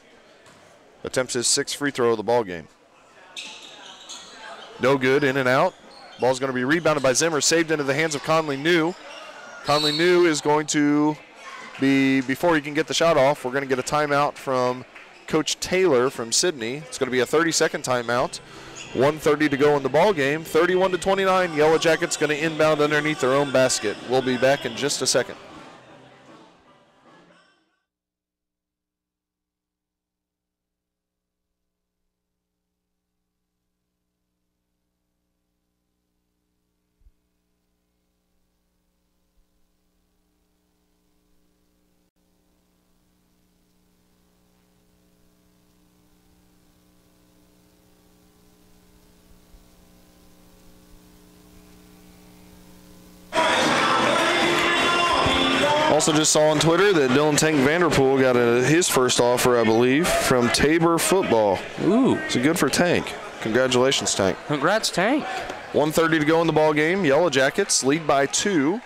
attempts his 6th free throw of the ball game. No good, in and out. Ball's going to be rebounded by Zimmer, saved into the hands of Conley New. Conley New is going to be, before he can get the shot off, we're going to get a timeout from Coach Taylor from Sidney. It's going to be a 30-second timeout. 1:30 to go in the ball game. 31-29. Yellow Jackets going to inbound underneath their own basket. We'll be back in just a second. Also just saw on Twitter that Dylan Tank Vanderpool got his first offer, I believe, from Tabor Football. Ooh. So good for Tank. Congratulations, Tank. Congrats, Tank. 1:30 to go in the ball game. Yellow Jackets lead by 2.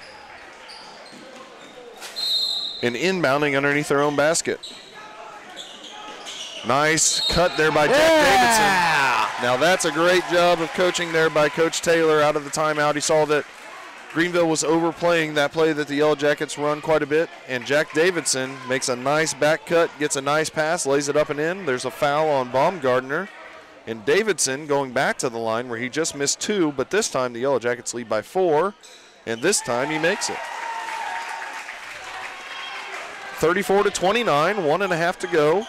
And inbounding underneath their own basket. Nice cut there by Jack Davidson. Now that's a great job of coaching there by Coach Taylor out of the timeout. He saw that Greenville was overplaying that play that the Yellow Jackets run quite a bit, and Jack Davidson makes a nice back cut, gets a nice pass, lays it up and in. There's a foul on Baumgartner, and Davidson going back to the line where he just missed 2, but this time the Yellow Jackets lead by 4, and this time he makes it. 34-29, 1.5 to go.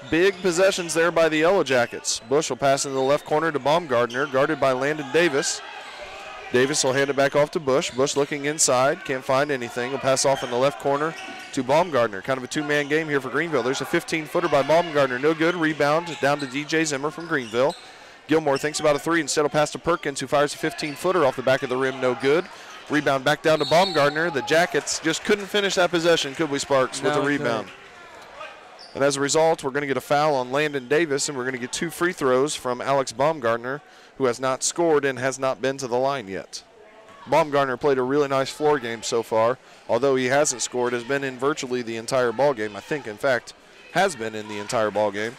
Big possessions there by the Yellow Jackets. Bush will pass into the left corner to Baumgartner, guarded by Landon Davis. Davis will hand it back off to Bush. Bush looking inside, can't find anything. He'll pass off in the left corner to Baumgartner. Kind of a 2-man game here for Greenville. There's a 15-footer by Baumgartner. No good. Rebound down to DJ Zimmer from Greenville. Gilmore thinks about a 3. Instead will pass to Perkins, who fires a 15-footer off the back of the rim. No good. Rebound back down to Baumgartner. The Jackets just couldn't finish that possession, could we, Sparks, with a rebound. And as a result, we're going to get a foul on Landon Davis, and we're going to get 2 free throws from Alex Baumgartner, who has not scored and has not been to the line yet. Baumgartner played a really nice floor game so far. Although he hasn't scored, has been in virtually the entire ball game. I think, in fact, has been in the entire ball game.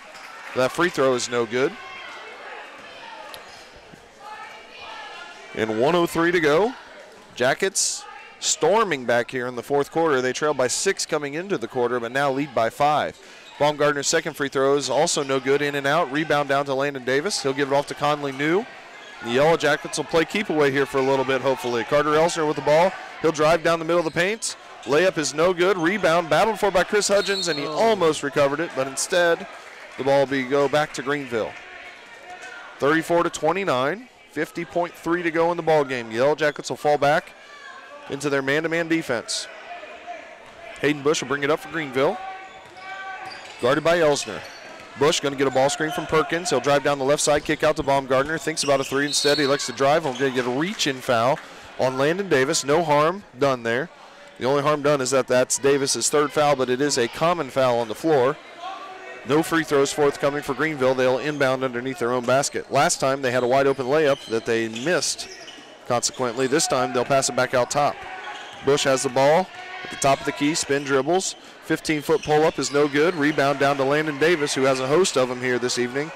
That free throw is no good. And 1:03 to go. Jackets storming back here in the fourth quarter. They trailed by 6 coming into the quarter, but now lead by 5. Baumgartner's second free throw is also no good, in and out. Rebound down to Landon Davis. He'll give it off to Conley New. The Yellow Jackets will play keep away here for a little bit, hopefully. Carter Elsner with the ball. He'll drive down the middle of the paint. Layup is no good. Rebound battled for by Chris Hudgens, and he almost recovered it, but instead the ball will go back to Greenville. 34-29, 50.3 to go in the ball game. The Yellow Jackets will fall back into their man-to-man defense. Hayden Bush will bring it up for Greenville. Guarded by Elsner. Bush going to get a ball screen from Perkins. He'll drive down the left side, kick out to Baumgartner. Thinks about a 3 instead. He likes to drive. He'll get a reach-in foul on Landon Davis. No harm done there. The only harm done is that that's Davis's 3rd foul, but it is a common foul on the floor. No free throws forthcoming for Greenville. They'll inbound underneath their own basket. Last time they had a wide-open layup that they missed. Consequently, this time they'll pass it back out top. Bush has the ball at the top of the key, spin dribbles. 15-foot pull-up is no good. Rebound down to Landon Davis, who has a host of them here this evening.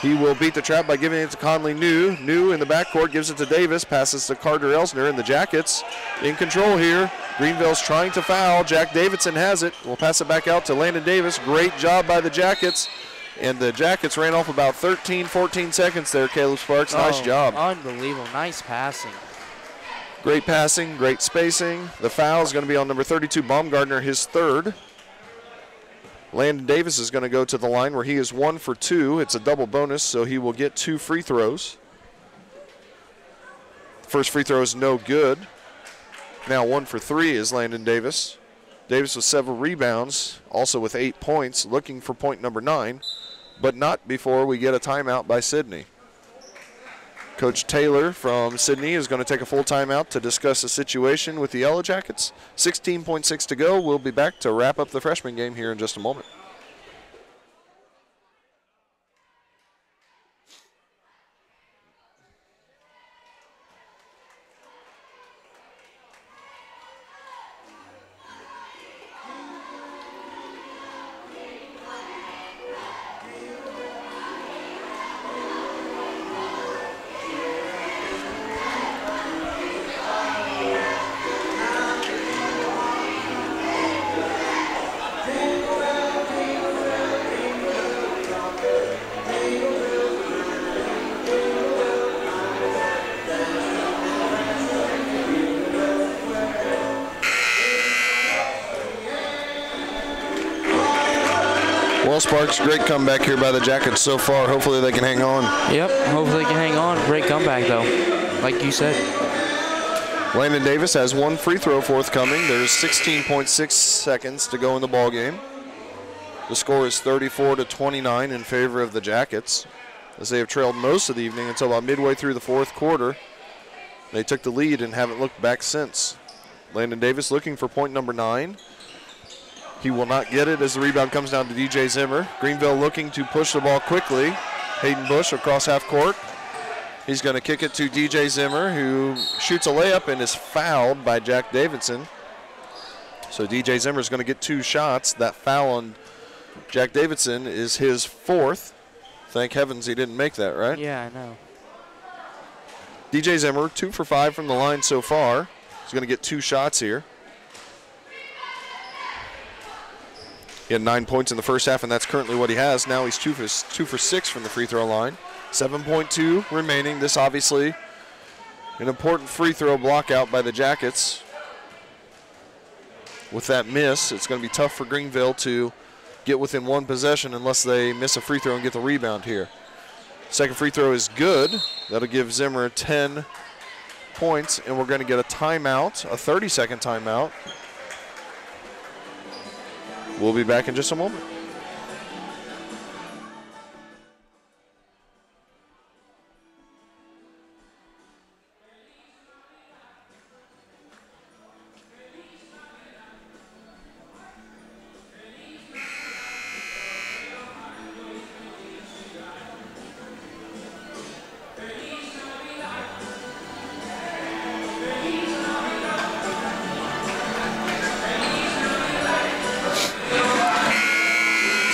He will beat the trap by giving it to Conley New. New in the backcourt gives it to Davis, passes to Carter Elsner, and the Jackets in control here. Greenville's trying to foul. Jack Davidson has it. We'll pass it back out to Landon Davis. Great job by the Jackets. And the Jackets ran off about 13, 14 seconds there, Caleb Sparks. Nice job. Unbelievable. Nice passing. Great passing, great spacing. The foul is going to be on number 32, Baumgartner, his third. Landon Davis is going to go to the line where he is 1 for 2. It's a double bonus, so he will get 2 free throws. First free throw is no good. Now 1 for 3 is Landon Davis. Davis with several rebounds, also with 8 points, looking for point number 9, but not before we get a timeout by Sidney. Coach Taylor from Sidney is going to take a full timeout to discuss the situation with the Yellow Jackets. 16.6 to go. We'll be back to wrap up the freshman game here in just a moment. Well, Sparks, great comeback here by the Jackets so far. Hopefully they can hang on. Yep, hopefully they can hang on. Great comeback, though, like you said. Landon Davis has 1 free throw forthcoming. There's 16.6 seconds to go in the ball game. The score is 34-29 in favor of the Jackets, as they have trailed most of the evening until about midway through the fourth quarter. They took the lead and haven't looked back since. Landon Davis looking for point number 9. He will not get it as the rebound comes down to DJ Zimmer. Greenville looking to push the ball quickly. Hayden Bush across half court. He's going to kick it to DJ Zimmer, who shoots a layup and is fouled by Jack Davidson. So DJ Zimmer is going to get 2 shots. That foul on Jack Davidson is his 4th. Thank heavens he didn't make that, right? Yeah, I know. DJ Zimmer, 2 for 5 from the line so far. He's going to get 2 shots here. He had 9 points in the first half, and that's currently what he has. Now he's 2 for 6 from the free throw line. 7.2 remaining. This obviously an important free throw block out by the Jackets. With that miss, it's going to be tough for Greenville to get within 1 possession unless they miss a free throw and get the rebound here. Second free throw is good. That'll give Zimmer 10 points, and we're going to get a timeout, a 30-second timeout. We'll be back in just a moment.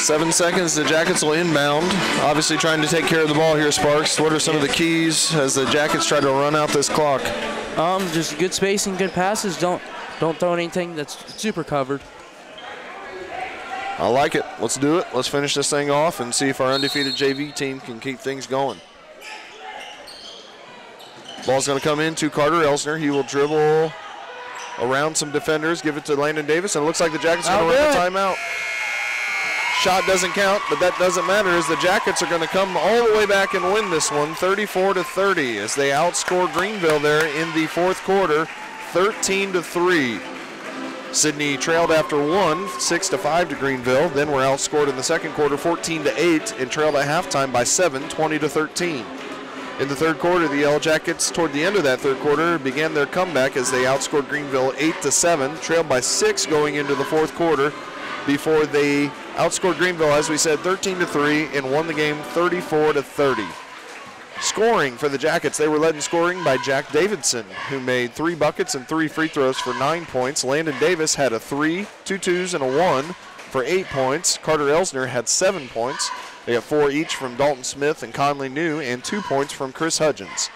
Seven seconds, the Jackets will inbound. Obviously trying to take care of the ball here, Sparks. What are some of the keys as the Jackets try to run out this clock? Just good spacing, good passes. Don't throw anything that's super covered. I like it. Let's do it. Let's finish this thing off and see if our undefeated JV team can keep things going. Ball's going to come in to Carter Elsner. He will dribble around some defenders, give it to Landon Davis, and it looks like the Jackets are going to run the timeout. Shot doesn't count, but that doesn't matter as the Jackets are going to come all the way back and win this one, 34-30, as they outscore Greenville there in the fourth quarter, 13-3. Sidney trailed after 6-5 to Greenville. Then were outscored in the second quarter, 14-8, and trailed at halftime by 7, 20-13. In the third quarter, the Yellow Jackets, toward the end of that third quarter, began their comeback as they outscored Greenville 8-7, trailed by 6 going into the fourth quarter, before they outscored Greenville, as we said, 13-3, and won the game 34-30. Scoring for the Jackets, they were led in scoring by Jack Davidson, who made 3 buckets and 3 free throws for 9 points. Landon Davis had a 3, 2 twos, and a 1 for 8 points. Carter Elsner had 7 points. They got 4 each from Dalton Smith and Conley New, and 2 points from Chris Hudgens.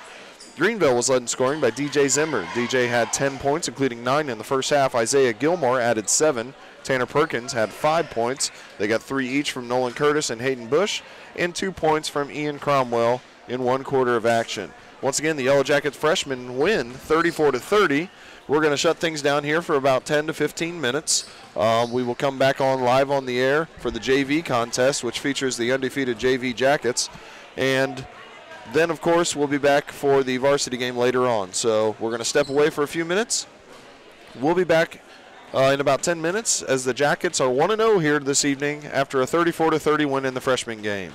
Greenville was led in scoring by DJ Zimmer. DJ had 10 points, including 9 in the first half. Isaiah Gilmore added 7. Tanner Perkins had 5 points. They got 3 each from Nolan Curtis and Hayden Bush, and 2 points from Ian Cromwell in 1 quarter of action. Once again, the Yellow Jackets freshmen win 34-30. We're going to shut things down here for about 10 to 15 minutes. We will come back on live on the air for the JV contest, which features the undefeated JV Jackets. And then, of course, we'll be back for the varsity game later on. So we're going to step away for a few minutes. We'll be back in about 10 minutes as the Jackets are 1-0 here this evening after a 34-30 win in the freshman game.